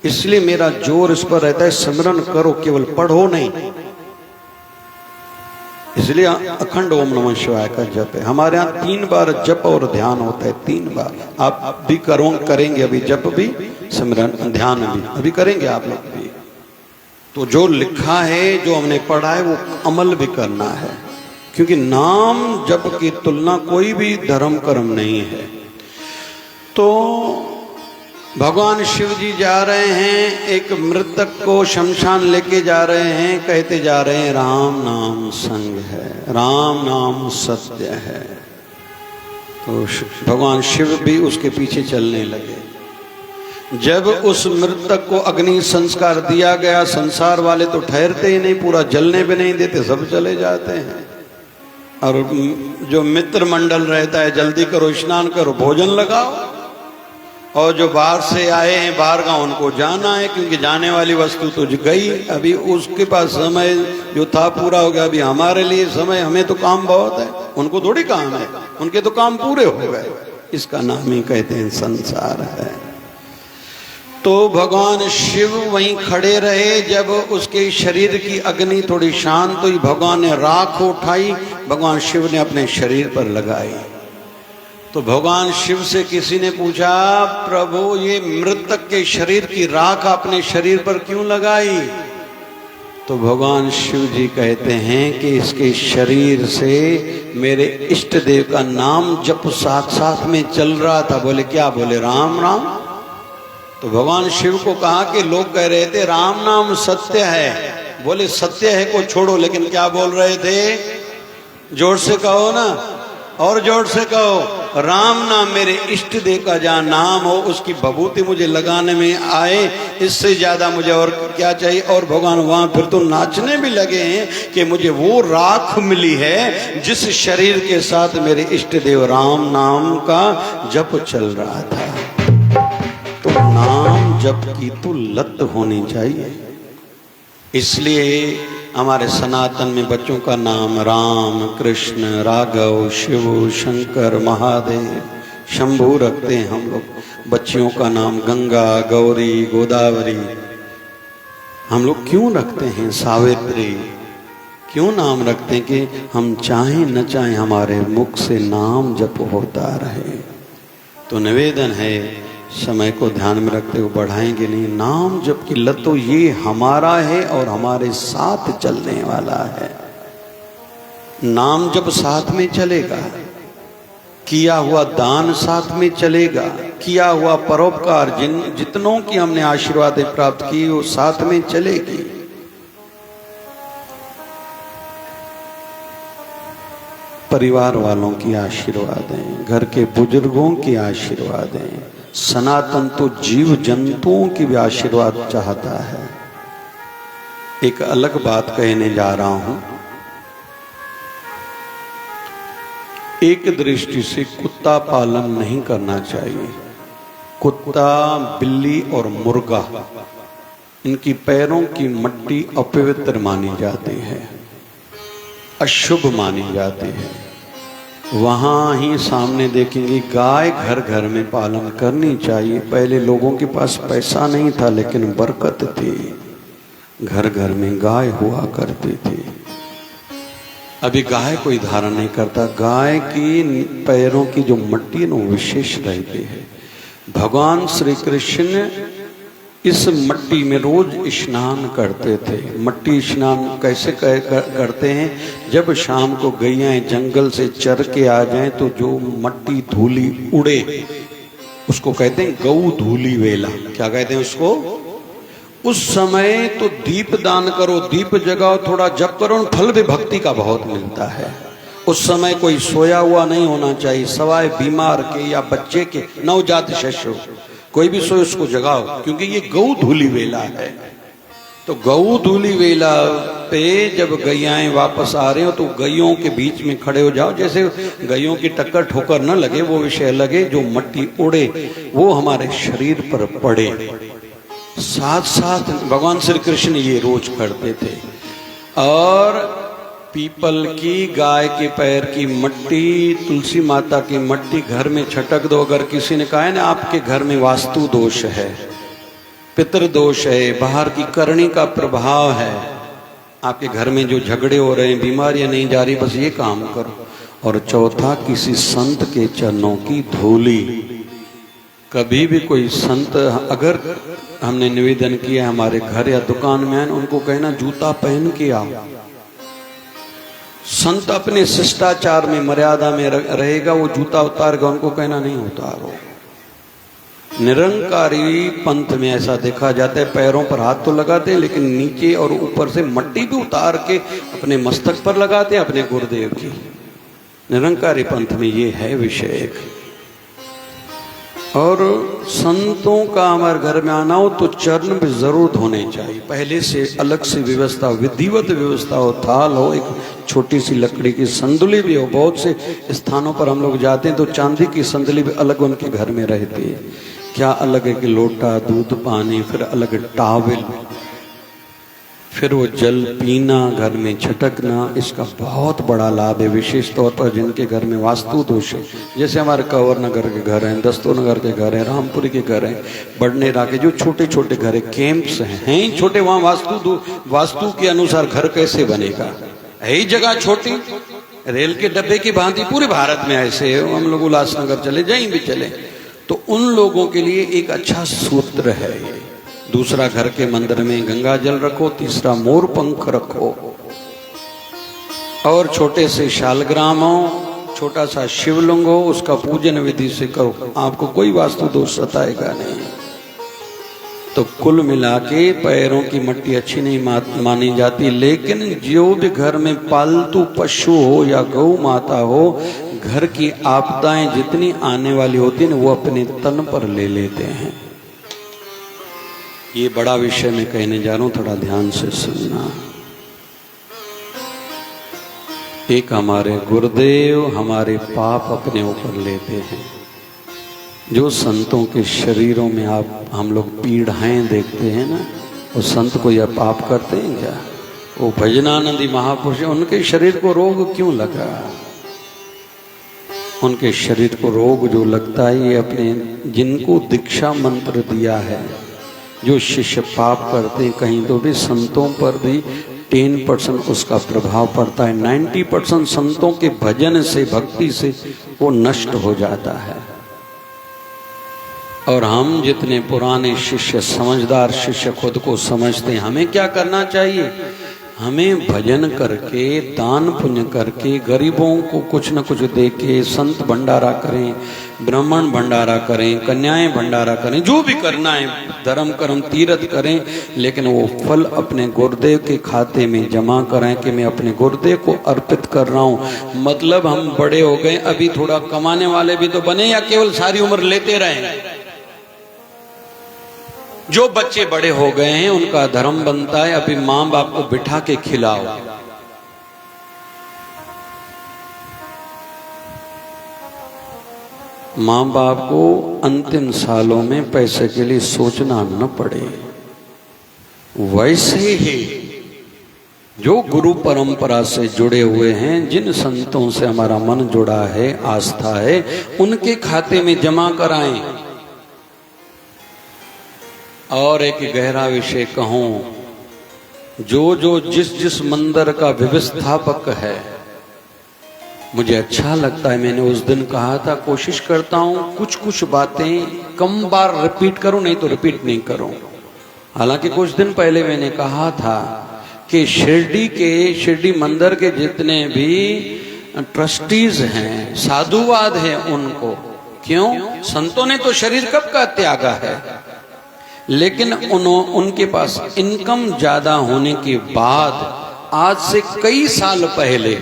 इसलिए मेरा जोर इस पर रहता है, सिमरन करो, केवल पढ़ो नहीं। इसलिए अखंड ओम नमः शिवाय का जप है। हमारे यहाँ 3 बार जप और ध्यान होता है, 3 बार। आप भी करेंगे अभी, जप भी, सिमरन, ध्यान भी अभी करेंगे आप लोग भी। तो जो लिखा है, जो हमने पढ़ा है, वो अमल भी करना है, क्योंकि नाम जप की तुलना कोई भी धर्म कर्म नहीं है। तो भगवान शिव जी जा रहे हैं, एक मृतक को शमशान लेके जा रहे हैं, कहते जा रहे हैं राम नाम संग है, राम नाम सत्य है। तो भगवान शिव भी उसके पीछे चलने लगे। जब उस मृतक को अग्नि संस्कार दिया गया, संसार वाले तो ठहरते ही नहीं, पूरा जलने भी नहीं देते, सब चले जाते हैं। और जो मित्र मंडल रहता है, जल्दी करो, स्नान करो, भोजन लगाओ। और जो बाहर से आए हैं, बाहर का, उनको जाना है, क्योंकि जाने वाली वस्तु तो गई। अभी उसके पास समय जो था पूरा हो गया। अभी हमारे लिए समय, हमें तो काम बहुत है, उनको थोड़ी काम है, उनके तो काम पूरे हो गए। इसका नाम ही कहते हैं संसार है। तो भगवान शिव वहीं खड़े रहे। जब उसके शरीर की अग्नि थोड़ी शांत हुई, भगवान ने राख उठाई, भगवान शिव ने अपने शरीर पर लगाई। तो भगवान शिव से किसी ने पूछा, प्रभु ये मृतक के शरीर की राख अपने शरीर पर क्यों लगाई? तो भगवान शिव जी कहते हैं कि इसके शरीर से मेरे इष्ट देव का नाम जप साथ साथ में चल रहा था। बोले क्या? बोले राम राम। तो भगवान शिव को कहा कि लोग कह रहे थे राम नाम सत्य है, बोले सत्य है को छोड़ो, लेकिन क्या बोल रहे थे? जोर से कहो ना, और जोर से कहो, राम नाम मेरे इष्ट देव का जहाँ नाम हो उसकी भभूति मुझे लगाने में आए, इससे ज्यादा मुझे और क्या चाहिए। और भगवान वहां फिर तो नाचने भी लगे हैं कि मुझे वो राख मिली है जिस शरीर के साथ मेरे इष्ट देव राम नाम का जप चल रहा था। तो नाम जप की तो लत होनी चाहिए। इसलिए हमारे सनातन में बच्चों का नाम राम, कृष्ण, राघव, शिव, शंकर, महादेव, शंभू रखते हैं हम लोग। बच्चियों का नाम गंगा, गौरी, गोदावरी हम लोग क्यों रखते हैं? सावित्री क्यों नाम रखते हैं? कि हम चाहें न चाहें हमारे मुख से नाम जप होता रहे। तो निवेदन है, समय को ध्यान में रखते हुए बढ़ाएंगे नहीं। नाम जप की लत तो ये हमारा है और हमारे साथ चलने वाला है। नाम जप साथ में चलेगा, किया हुआ दान साथ में चलेगा, किया हुआ परोपकार जितनों की हमने आशीर्वाद प्राप्त की वो साथ में चलेगी। परिवार वालों की आशीर्वाद है, घर के बुजुर्गों की आशीर्वाद है। सनातन तो जीव जंतुओं की भी आशीर्वाद चाहता है। एक अलग बात कहने जा रहा हूं। एक दृष्टि से कुत्ता पालन नहीं करना चाहिए। कुत्ता, बिल्ली और मुर्गा, इनकी पैरों की मट्टी अपवित्र मानी जाती है, अशुभ मानी जाती है। वहाँ ही सामने देखेंगे गाय घर घर में पालन करनी चाहिए। पहले लोगों के पास पैसा नहीं था लेकिन बरकत थी, घर घर में गाय हुआ करती थी। अभी गाय कोई धारण नहीं करता। गाय की पैरों की जो मट्टी है वो विशेष रहती है। भगवान श्री कृष्ण इस मट्टी में रोज स्नान करते थे। मट्टी स्नान कैसे करते हैं? जब शाम को गैया जंगल से चर के आ जाएं तो जो मट्टी धूली उड़े उसको कहते हैं गौ धूली वेला। क्या कहते हैं उसको? उस समय तो दीप दान करो, दीप जगाओ, थोड़ा जप करो, फल भी भक्ति का बहुत मिलता है। उस समय कोई सोया हुआ नहीं होना चाहिए, सवाए बीमार के या बच्चे के, नवजात शिशु कोई भी सोए उसको जगाओ, क्योंकि ये गौ धूली वेला है। तो गौ धूली वेला पे जब गैयाएं वापस आ रहे हो तो गैयों के बीच में खड़े हो जाओ, जैसे गैयों की टक्कर ठोकर न लगे, वो विषय लगे, जो मट्टी उड़े वो हमारे शरीर पर पड़े। साथ साथ भगवान श्री कृष्ण ये रोज करते थे। और पीपल की, गाय के पैर की मट्टी, तुलसी माता की मट्टी घर में छटक दो। अगर किसी ने कहा है ना आपके घर में वास्तु दोष है, पितृ दोष है, बाहर की करनी का प्रभाव है, आपके घर में जो झगड़े हो रहे हैं, बीमारियां नहीं जा रही, बस ये काम करो। और चौथा, किसी संत के चरणों की धूली। कभी भी कोई संत, अगर हमने निवेदन किया हमारे घर या दुकान में आए, उनको कहना जूता पहन के आओ। संत अपने शिष्टाचार में, मर्यादा में रहेगा, वो जूता उतारेगा, उनको कहना नहीं उतारो। निरंकारी पंथ में ऐसा देखा जाता है, पैरों पर हाथ तो लगाते हैं लेकिन नीचे और ऊपर से मट्टी भी उतार के अपने मस्तक पर लगाते हैं, अपने गुरुदेव की। निरंकारी पंथ में ये है विषय। और संतों का हमारे घर में आना हो तो चरण भी जरूर धोने चाहिए। पहले से अलग से व्यवस्था, विधिवत व्यवस्था हो, थाल हो, एक छोटी सी लकड़ी की संदुली भी हो। बहुत से स्थानों पर हम लोग जाते हैं तो चांदी की संदुली भी अलग उनके घर में रहती है। क्या अलग है कि लोटा, दूध, पानी, फिर अलग टावल, फिर वो जल पीना, घर में छटकना, इसका बहुत बड़ा लाभ है। विशेष तौर पर जिनके घर में वास्तु दोष है, जैसे हमारे कंवर नगर के घर हैं, दस्तों नगर के घर हैं, रामपुरी के घर हैं, बड़नेरा के जो छोटे छोटे घर है, कैंप्स हैं छोटे, वहाँ वास्तु के अनुसार घर कैसे बनेगा? यही जगह छोटी, रेल के डब्बे की भांति पूरे भारत में ऐसे है। हम लोग उल्लासनगर चले, कहीं भी चले, तो उन लोगों के लिए एक अच्छा सूत्र है ये। दूसरा, घर के मंदिर में गंगा जल रखो। तीसरा, मोर पंख रखो। और छोटे से शालग्राम हो, छोटा सा शिवलिंग हो, उसका पूजन विधि से करो, आपको कोई वास्तु दोष सताएगा नहीं। तो कुल मिला के पैरों की मट्टी अच्छी नहीं मानी जाती, लेकिन जो भी घर में पालतू पशु हो या गौ माता हो, घर की आपदाएं जितनी आने वाली होती हैं वो अपने तन पर ले लेते हैं। ये बड़ा विषय मैं कहने जा रहा हूं, थोड़ा ध्यान से सुनना। एक हमारे गुरुदेव हमारे पाप अपने ऊपर लेते हैं। जो संतों के शरीरों में आप हम लोग पीड़ाएं देखते हैं ना, वो संत को यह पाप करते हैं क्या? वो भजनानंदी महापुरुष, उनके शरीर को रोग क्यों लगा? उनके शरीर को रोग जो लगता है, ये अपने जिनको दीक्षा मंत्र दिया है, जो शिष्य पाप करते हैं कहीं तो भी संतों पर भी 10% उसका प्रभाव पड़ता है। 90% संतों के भजन से, भक्ति से वो नष्ट हो जाता है। और हम जितने पुराने शिष्य, समझदार शिष्य खुद को समझते हैं, हमें क्या करना चाहिए? हमें भजन करके, दान पुण्य करके, गरीबों को कुछ न कुछ दे के, संत भंडारा करें, ब्राह्मण भंडारा करें, कन्याएं भंडारा करें, जो भी करना है, धर्म कर्म तीर्थ करें, लेकिन वो फल अपने गुरुदेव के खाते में जमा कराएं कि मैं अपने गुरुदेव को अर्पित कर रहा हूं। मतलब हम बड़े हो गए, अभी थोड़ा कमाने वाले भी तो बने, या केवल सारी उम्र लेते रहें? जो बच्चे बड़े हो गए हैं उनका धर्म बनता है अभी मां बाप को बिठा के खिलाओ। मां बाप को अंतिम सालों में पैसे के लिए सोचना न पड़े। वैसे ही जो गुरु परंपरा से जुड़े हुए हैं, जिन संतों से हमारा मन जुड़ा है, आस्था है, उनके खाते में जमा कराएं। और एक गहरा विषय कहूं, जो जिस मंदिर का व्यवस्थापक है, मुझे अच्छा लगता है, मैंने उस दिन कहा था, कोशिश करता हूं कुछ बातें कम बार रिपीट करूं, नहीं तो रिपीट नहीं करूं। हालांकि कुछ दिन पहले मैंने कहा था कि शिरडी मंदिर के जितने भी ट्रस्टीज हैं, साधुवाद है उनको। क्यों? संतों ने तो शरीर कब का त्यागा है, लेकिन उनके पास इनकम ज्यादा होने के बाद आज से कई साल पहले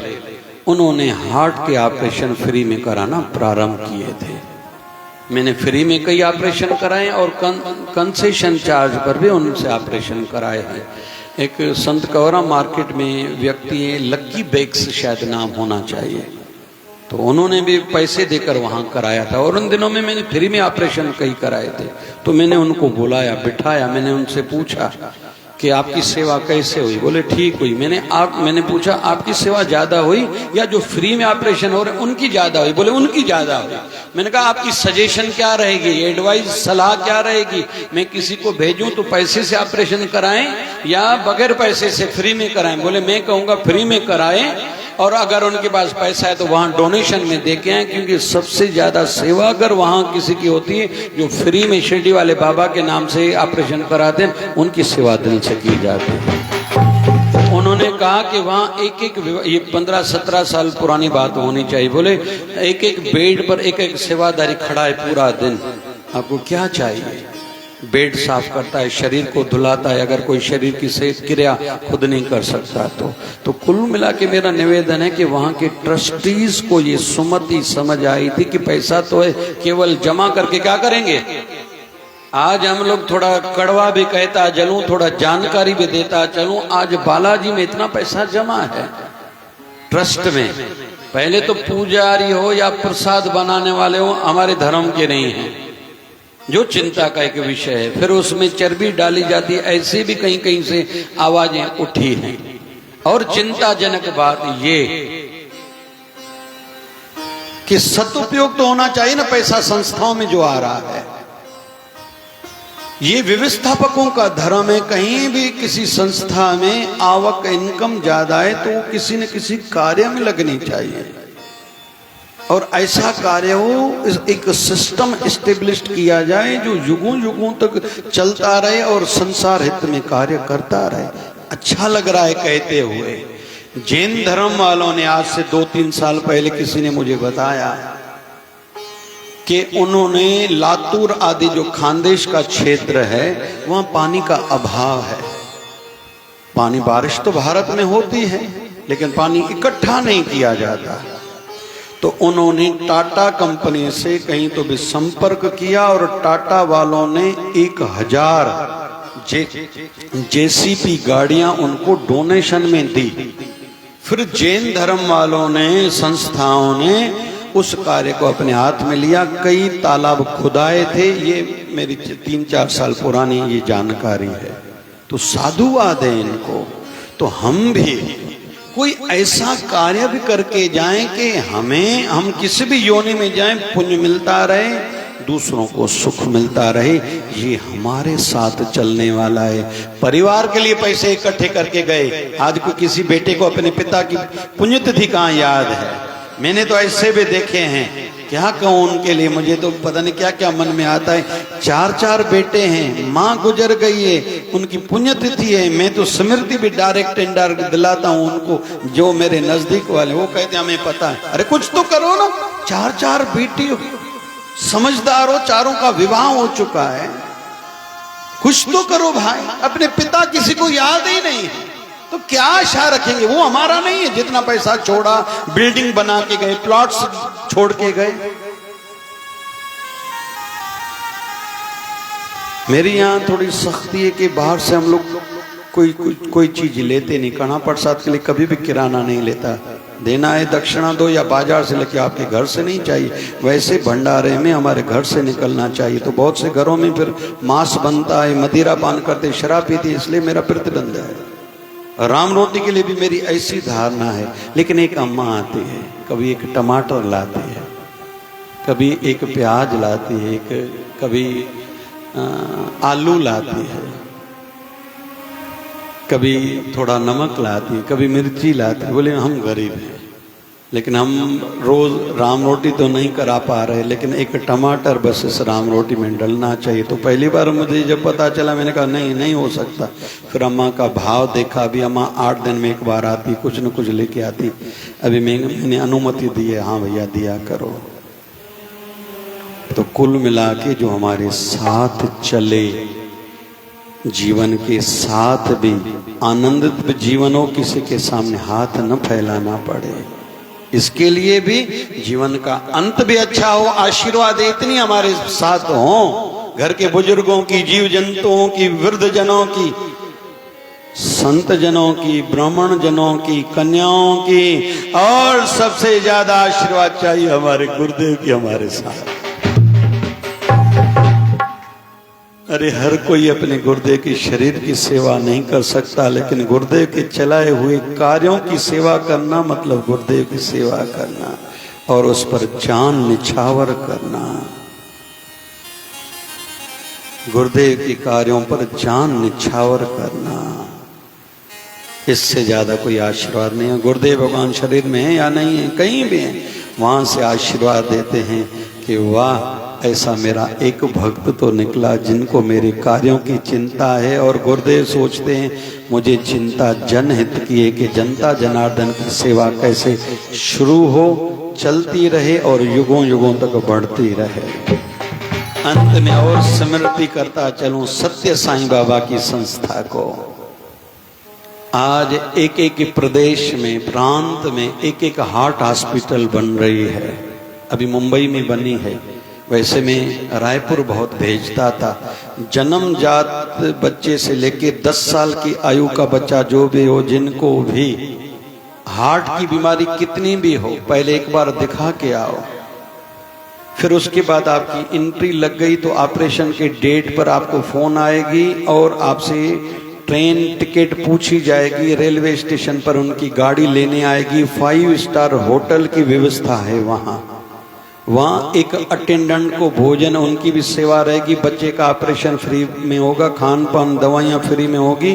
उन्होंने हार्ट के ऑपरेशन फ्री में कराना प्रारंभ किए थे। मैंने फ्री में कई ऑपरेशन कराए और कंसेशन चार्ज पर भी उनसे ऑपरेशन कराए हैं। एक संत कवरा मार्केट में व्यक्ति है, लक्की बेक्स शायद नाम होना चाहिए, तो उन्होंने भी पैसे देकर वहां कराया था। और उन दिनों में मैंने फ्री में ऑपरेशन कई कराए थे। तो मैंने उनको बुलाया, बिठाया, मैंने उनसे पूछा कि आपकी सेवा कैसे हुई? बोले ठीक हुई। मैंने पूछा आपकी सेवा ज्यादा हुई या जो फ्री में ऑपरेशन हो रहे उनकी ज्यादा हुई? बोले उनकी ज्यादा हुई। मैंने कहा आपकी सजेशन क्या रहेगी, एडवाइस, सलाह क्या रहेगी? मैं किसी को भेजूं तो पैसे से ऑपरेशन कराएं या बगैर पैसे से फ्री में कराएं? बोले मैं कहूंगा फ्री में कराएं, और अगर उनके पास पैसा है तो वहां डोनेशन में दे के आए, क्योंकि सबसे ज्यादा सेवा अगर वहां किसी की होती है जो फ्री में शिरडी वाले बाबा के नाम से ऑपरेशन कराते हैं, उनकी सेवा दिल से की जाती है। उन्होंने कहा कि वहां एक ये 15-17 साल पुरानी बात होनी चाहिए। बोले एक बेड पर एक सेवादारी खड़ा है पूरा दिन, आपको क्या चाहिए? बेड साफ करता है, शरीर को धुलाता है, अगर कोई शरीर की सेहत क्रिया खुद नहीं कर सकता तो कुल मिला के मेरा निवेदन है कि वहां के ट्रस्टीज को ये सुमति समझ आई थी कि पैसा तो है, केवल जमा करके क्या करेंगे। आज हम लोग थोड़ा कड़वा भी कहता चलूं, थोड़ा जानकारी भी देता चलूं, आज बालाजी में इतना पैसा जमा है ट्रस्ट में। पहले तो पुजारी हो या प्रसाद बनाने वाले हो, हमारे धर्म के नहीं है, जो चिंता का एक विषय है। फिर उसमें चर्बी डाली जाती है, ऐसे भी कहीं कहीं से आवाजें उठी हैं। और चिंताजनक बात ये कि सदुपयोग तो होना चाहिए ना पैसा संस्थाओं में जो आ रहा है। ये व्यवस्थापकों का धर्म है, कहीं भी किसी संस्था में आवक इनकम ज्यादा है तो किसी न किसी कार्य में लगनी चाहिए, और ऐसा कार्य हो, एक सिस्टम एस्टेब्लिश किया जाए जो युगों युगों तक चलता रहे और संसार हित में कार्य करता रहे। अच्छा लग रहा है कहते हुए। जैन धर्म वालों ने आज से 2-3 साल पहले किसी ने मुझे बताया कि उन्होंने लातूर आदि जो खानदेश का क्षेत्र है वहां पानी का अभाव है। पानी बारिश तो भारत में होती है लेकिन पानी इकट्ठा नहीं किया जाता। तो उन्होंने टाटा कंपनी से कहीं तो भी संपर्क किया और टाटा वालों ने 1000 जेसीपी गाड़ियां उनको डोनेशन में दी। फिर जैन धर्म वालों ने, संस्थाओं ने उस कार्य को अपने हाथ में लिया। कई तालाब खुदाए थे, ये मेरी 3-4 साल पुरानी ये जानकारी है। तो साधुवाद है इनको। तो हम भी कोई ऐसा कार्य भी करके जाएं कि हम किसी भी योनि में जाएं पुण्य मिलता रहे, दूसरों को सुख मिलता रहे। ये हमारे साथ चलने वाला है। परिवार के लिए पैसे इकट्ठे करके गए, आज को किसी बेटे को अपने पिता की पुण्यतिथि कहाँ याद है। मैंने तो ऐसे भी देखे हैं, क्या कहूं उनके लिए, मुझे तो पता नहीं क्या क्या मन में आता है। 4-4 बेटे हैं, माँ गुजर गई है, उनकी पुण्यतिथि है। मैं तो स्मृति भी डायरेक्ट इनडायरेक्ट दिलाता हूं उनको, जो मेरे नजदीक वाले, वो कहते हैं हमें पता है। अरे कुछ तो करो ना, 4-4 बेटी हो, समझदार हो, चारों का विवाह हो चुका है, कुछ तो करो भाई। अपने पिता किसी को याद ही नहीं है तो क्या आशा रखेंगे। वो हमारा नहीं है, जितना पैसा छोड़ा, बिल्डिंग बना के गए, प्लॉट्स छोड़ के गए। मेरी यहाँ थोड़ी सख्ती है कि बाहर से हम लोग कोई चीज लेते नहीं। कड़ा प्रसाद के लिए कभी भी किराना नहीं लेता। देना है दक्षिणा दो या बाजार से लेके आपके घर से नहीं चाहिए। वैसे भंडारे में हमारे घर से निकलना चाहिए। तो बहुत से घरों में फिर मांस बनता है, मदिरा पान करते, शराब पीते, इसलिए मेरा प्रतिबंध है। राम रोटी के लिए भी मेरी ऐसी धारणा है। लेकिन एक अम्मा आती है, कभी एक टमाटर लाती है, कभी एक प्याज लाती है, कभी आलू लाती है, कभी थोड़ा नमक लाती है, कभी मिर्ची लाती है। बोले हम गरीब हैं लेकिन हम रोज राम रोटी तो नहीं करा पा रहे, लेकिन एक टमाटर बस इस राम रोटी में डलना चाहिए। तो पहली बार मुझे जब पता चला, मैंने कहा नहीं हो सकता। फिर अम्मा का भाव देखा। अभी अम्मा 8 दिन में एक बार आती, कुछ न कुछ लेके आती। अभी मैंने अनुमति दी है, हाँ भैया दिया करो। तो कुल मिला के जो हमारे साथ चले, जीवन के साथ भी आनंदित जीवन हो, किसी के सामने हाथ न फैलाना पड़े, इसके लिए भी जीवन का अंत भी अच्छा हो। आशीर्वाद इतनी हमारे साथ हो, घर के बुजुर्गों की, जीव जंतुओं की, वृद्ध जनों की, संत जनों की, ब्राह्मण जनों की, कन्याओं की, और सबसे ज्यादा आशीर्वाद चाहिए हमारे गुरुदेव की हमारे साथ। अरे हर कोई अपने गुरुदेव की शरीर की सेवा नहीं कर सकता, लेकिन गुरुदेव के चलाए हुए कार्यों की सेवा करना मतलब गुरुदेव की सेवा करना और उस पर जान निछावर करना। गुरुदेव के कार्यों पर जान निछावर करना, इससे ज्यादा कोई आशीर्वाद नहीं है। गुरुदेव भगवान शरीर में है या नहीं है, कहीं भी है, वहां से आशीर्वाद देते हैं कि वाह, ऐसा मेरा एक भक्त तो निकला जिनको मेरे कार्यों की चिंता है। और गुरुदेव सोचते हैं मुझे चिंता जनहित की है कि जनता जनार्दन की सेवा कैसे शुरू हो, चलती रहे और युगों युगों तक बढ़ती रहे। अंत में और स्मृति करता चलूं सत्य साईं बाबा की संस्था को। आज एक एक प्रदेश में, प्रांत में एक एक हार्ट हॉस्पिटल बन रही है। अभी मुंबई में बनी है। वैसे मैं रायपुर बहुत भेजता था। जन्मजात बच्चे से लेके 10 साल की आयु का बच्चा जो भी हो, जिनको भी हार्ट की बीमारी कितनी भी हो, पहले एक बार दिखा के आओ। फिर उसके बाद आपकी एंट्री लग गई तो ऑपरेशन के डेट पर आपको फोन आएगी और आपसे ट्रेन टिकट पूछी जाएगी। रेलवे स्टेशन पर उनकी गाड़ी लेने आएगी। 5 स्टार होटल की व्यवस्था है वहाँ एक अटेंडेंट को भोजन, उनकी भी सेवा रहेगी। बच्चे का ऑपरेशन फ्री में होगा, खान पान दवाइयाँ फ्री में होगी।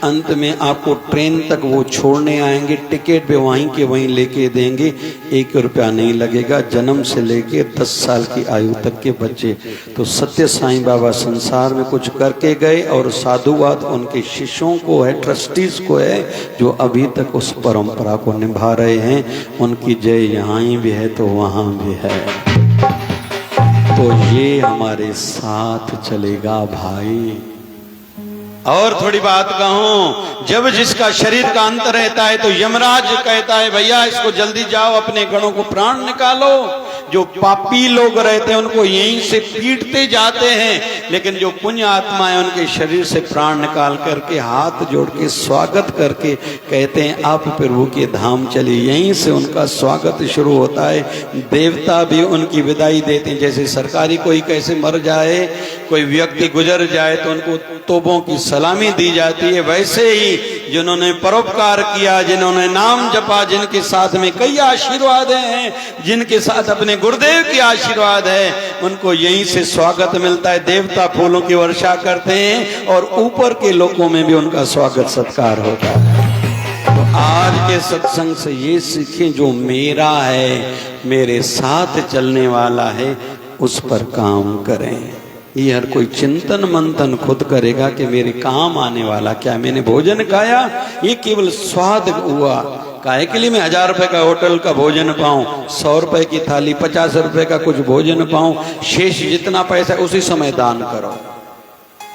अंत में आपको ट्रेन तक वो छोड़ने आएंगे, टिकट भी वहीं के वहीं लेके देंगे, 1 रुपया नहीं लगेगा। जन्म से लेके 10 साल की आयु तक के बच्चे। तो सत्य साईं बाबा संसार में कुछ करके गए और साधुवाद उनके शिष्यों को है, ट्रस्टीज को है, जो अभी तक उस परंपरा को निभा रहे हैं। उनकी जय यहाँ भी है तो वहाँ भी है। तो ये हमारे साथ चलेगा भाई। और थोड़ी बात कहूं, जब जिसका शरीर का अंत रहता है तो यमराज कहता है भैया इसको जल्दी जाओ, अपने गणों को प्राण निकालो। जो पापी लोग रहते हैं उनको यहीं से पीटते जाते हैं, लेकिन जो पुण्य आत्मा है उनके शरीर से प्राण निकाल करके हाथ जोड़ के स्वागत करके कहते हैं आप प्रभु के धाम चलिए। यहीं से उनका स्वागत शुरू होता है। देवता भी उनकी विदाई देते हैं। जैसे सरकारी कोई कैसे मर जाए, कोई व्यक्ति गुजर जाए तो उनको तोपों की सलामी दी जाती है, वैसे ही जिन्होंने परोपकार किया, जिन्होंने नाम जपा, जिनके साथ में कई आशीर्वाद हैं, जिनके साथ अपने गुरुदेव की आशीर्वाद है, उनको यहीं से स्वागत मिलता है। देवता फूलों की वर्षा करते हैं और ऊपर के लोगों में भी उनका स्वागत सत्कार होता है। तो आज के सत्संग से ये सीखें, जो मेरा है, मेरे साथ चलने वाला है, उस पर काम करें। ये हर कोई चिंतन मंथन खुद करेगा कि मेरे काम आने वाला क्या, मैंने भोजन खाया, ये केवल स्वाद हुआ, काहे के लिए मैं 1000 रुपए का होटल का भोजन पाऊं, 100 रुपए की थाली, 50 रुपए का कुछ भोजन पाऊं, शेष जितना पैसा उसी समय दान करो।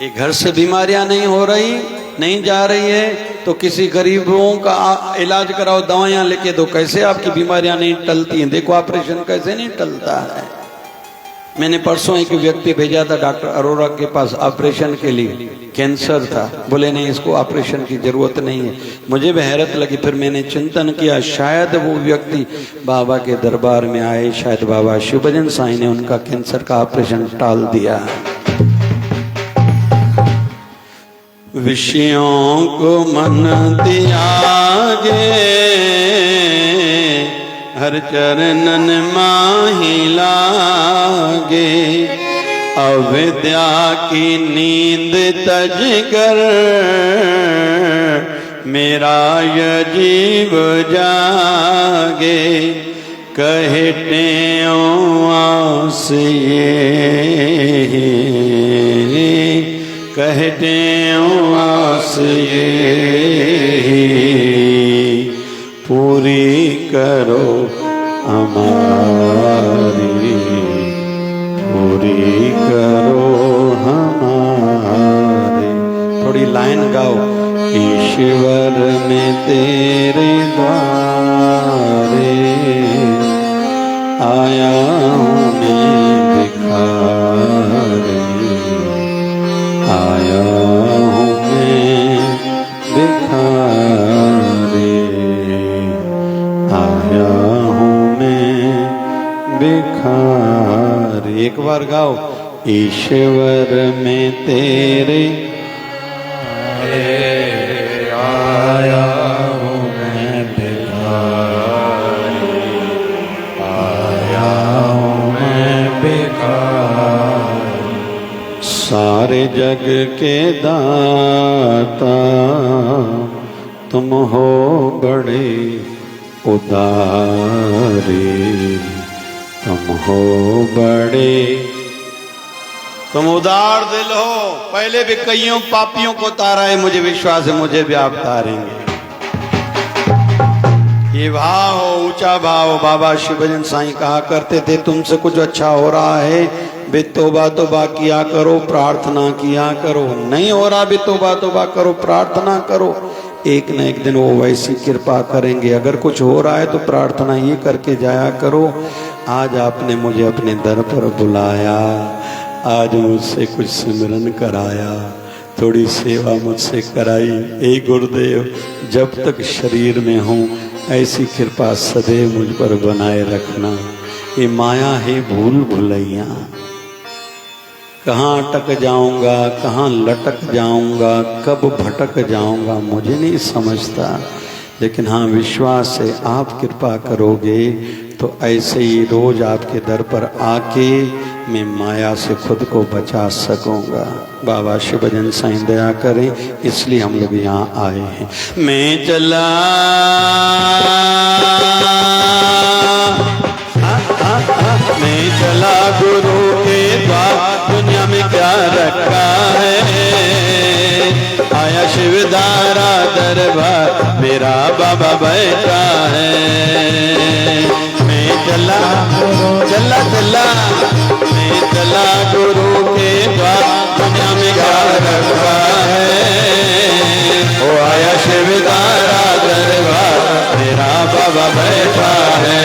ये घर से बीमारियां नहीं हो रही, नहीं जा रही है तो किसी गरीबों का इलाज कराओ, दवाइयां लेके दो। कैसे आपकी बीमारियां नहीं टलती हैं? देखो ऑपरेशन कैसे नहीं टलता है। मैंने परसों एक व्यक्ति भेजा था डॉक्टर अरोरा के पास ऑपरेशन के लिए, कैंसर था। बोले नहीं इसको ऑपरेशन की जरूरत नहीं है। मुझे भी हैरत लगी, फिर मैंने चिंतन किया शायद वो व्यक्ति बाबा के दरबार में आए, शायद बाबा शिवभजन साईं ने उनका कैंसर का ऑपरेशन टाल दिया। विषयों को मन त्यागे, हर चरणन माही लागे, अविद्या की नींद तज कर, मेरा ये जीव जागे, कहते आस ये, कहते आस ये, पूरी करो हमारी, पूरी करो हमारी। थोड़ी लाइन गाओ। ईश्वर में तेरे द्वारे आया हूँ मैं भिखारी, आया हूँ मैं भिखारी, आया हूँ मैं भिखारी। एक बार गाओ। ईश्वर में तेरे आया हूँ मैं भिखारी, आया हूँ मैं भिखारी। सारे जग के दाता तुम हो बड़े उदारे, तुम हो बड़े, तुम उदार दिल हो। पहले भी कईयों पापियों को तारा है, मुझे विश्वास है मुझे भी आप तारेंगे। ये भाव हो, ऊंचा भाव। बाबा शिवभजन साईं कहा करते थे तुमसे कुछ अच्छा हो रहा है बे तोबा तोबा किया करो, प्रार्थना किया करो। नहीं हो रहा बे तोबा तोबा करो, प्रार्थना करो, एक न एक दिन वो वैसी कृपा करेंगे। अगर कुछ हो रहा है तो प्रार्थना ये करके जाया करो। आज आपने मुझे अपने दर पर बुलाया, आज मुझसे कुछ सिमरन कराया, थोड़ी सेवा मुझसे कराई। ए गुरुदेव, जब तक शरीर में हूँ ऐसी कृपा सदैव मुझ पर बनाए रखना। ये माया है भूल भुलैया, कहाँ अटक जाऊंगा, कहाँ लटक जाऊंगा, कब भटक जाऊंगा मुझे नहीं समझता। लेकिन हाँ, विश्वास है आप कृपा करोगे तो ऐसे ही रोज आपके दर पर आके मैं माया से खुद को बचा सकूंगा। बाबा शिवभजन साईं दया करें, इसलिए हम लोग यहाँ आए हैं। मैं चला मैं चला गुरु के द्वार, दुनिया में क्या रखा है। आया शिवधारा दरबार, मेरा बाबा बैठा है। मैं चला चला चला, मैं गुरु के द्वार दुनिया में क्या रखा है। वो आया शिवदारा दरबार मेरा बाबा बैठा है।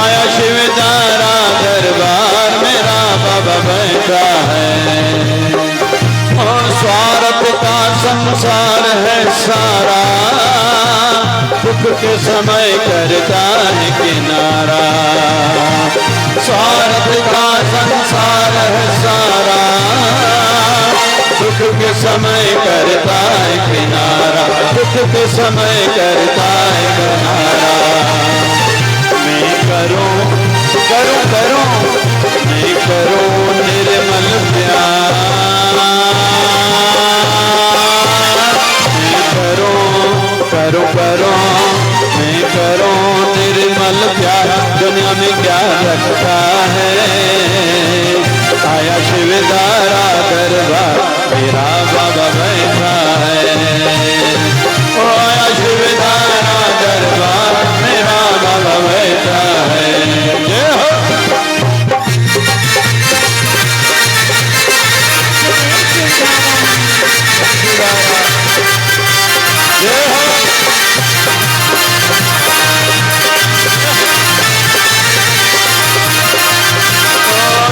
आया शिवदारा दरबार मेरा बाबा बैठा है। और स्वार्थ का संसार है सारा, दुख के समय करता है किनारा। स्वार्थ का संसार है सारा, दुख के समय करता है किनारा। दुख के समय करता है किनारा। मैं करूं करूं करूं मैं करूं निर्मल प्यार। करो करो मैं करो निर्मल प्यार दुनिया में क्या रखता है। आया शिवदारा दरबार मेरा बाबा बैठा है। ओ आया शिवदारा दरबार मेरा बाबा बैठा है। जय हो जय हो।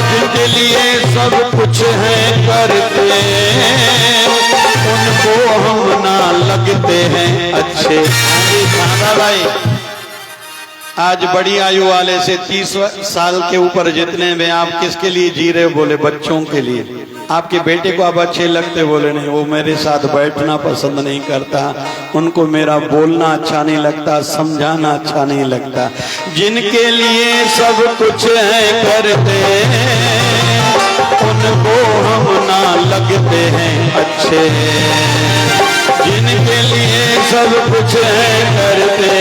जिनके लिए सब कुछ है करते, उनको हम ना लगते हैं अच्छे। भाई आज बड़ी आयु वाले से 30 साल के ऊपर जितने में आप किसके लिए जी रहे हो? बोले बच्चों के लिए। आपके बेटे को आप अच्छे लगते? बोले नहीं, वो मेरे साथ बैठना पसंद नहीं करता, उनको मेरा बोलना अच्छा नहीं लगता, समझाना अच्छा नहीं लगता। जिनके लिए सब कुछ है करते, उनको हम ना लगते हैं अच्छे। जिनके लिए सब कुछ है करते,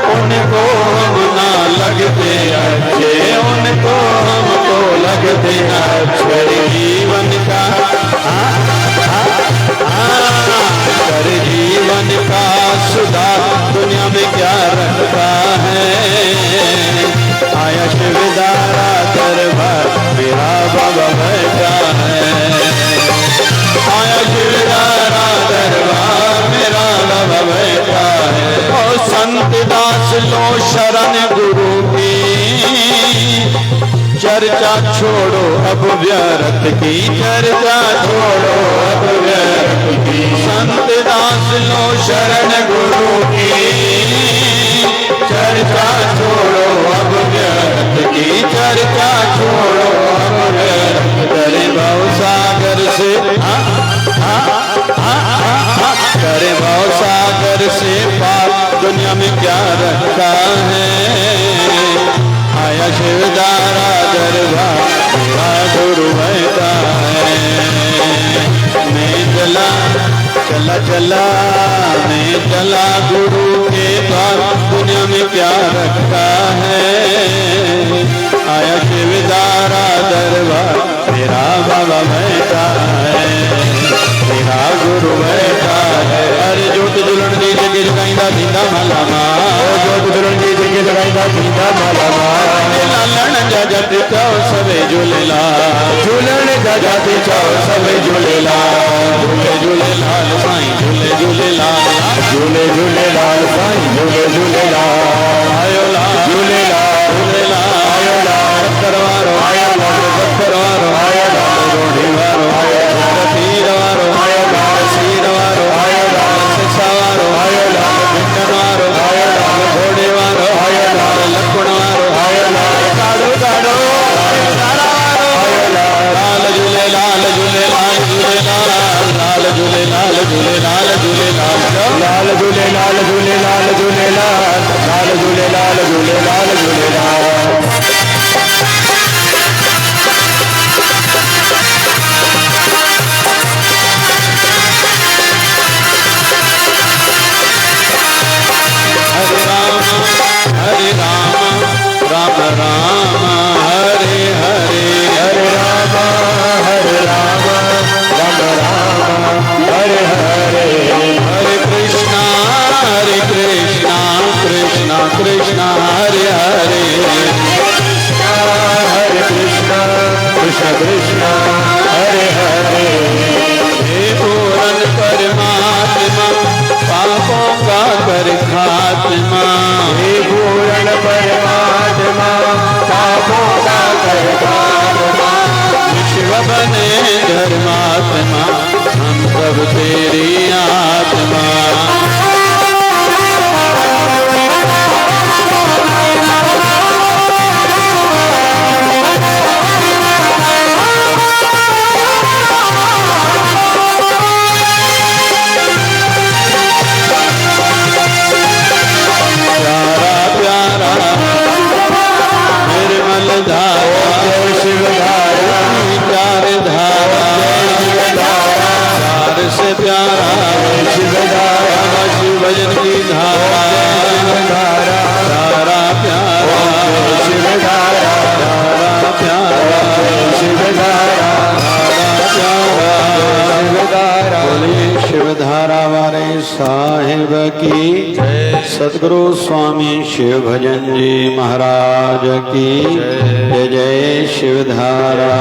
उनको हम ना लगते अच्छे। उनको हमको लगते अच्छे। जीवन का कर जीवन का सुधार दुनिया में क्या रखता है। आया शिवदारा दरबार मेरा बाबा बैठा है। आया शिवदारा दरबार मेरा बाबा बैठा है। और संत दास लो शरण गुरु की, चर्चा छोड़ो अब व्यर्थ की। चर्चा छोड़ो अब व्यर्थ की। संत दास लो शरण गुरु की, चर्चा छोड़ो अब व्यर्थ की। चर्चा छोड़ो अब व्यर्थ। करे भव सागर से करे भव सागर से पार दुनिया में क्या रखा है। आया शिवदारा दरबार मेरा गुरु बैठा है। मैं चला चला चला मैं चला गुरु के द्वार दुनिया में क्या रखा है। आया शिवदारा दरबार मेरा बाबा बैठा है। मेरा गुरु बैठा है। अरे जोत जुलन दी जगे जगाईंदा थींदा मालामा। जोत जुलन दी जगे जगाईंदा थींदा मालामा। लालण जा जट चौ सवे झूलेलाल। झूलण जा जट चौ सवे झूलेलाल। झूले झूलेलाल साईं झूले झूलेलाल। झूले झूलेलाल साईं झूले झूलेलाल। आयो लाल झूलेलाल झूलेलाल। आयो लाल करवारो आयो लाल करवारो आयो लाल रोढ़ी वारो आयो लाल पीर वारो आयो लाल सीर वारो आयो लाल सिसा वारो आयो लाल भिंडन वारो आयो लाल घोड़े वारो आयो लाल लक्ष्मण वारो आयो लाल काड़ो काड़ो आयो लाल लाल झूलेलाल झूलेलाल झूलेलाल। लाल झूलेलाल झूलेलाल झूलेलाल। लाल झूलेलाल झूलेलाल झूलेलाल। लाल झूलेलाल झूलेलाल झूलेलाल। हरे राम राम राम हरे हरे। हरे राम राम राम हरे हरे। हरे कृष्णा कृष्णा कृष्णा हरे हरे। शिवधारा शिवधारा धारा प्यारा शिवधारा धारा प्यारा शिवधारा शिवधारा बोलिए शिवधारा वाले साहिब की सदगुरु स्वामी शिव भजन जी महाराज की जय जय शिवधारा।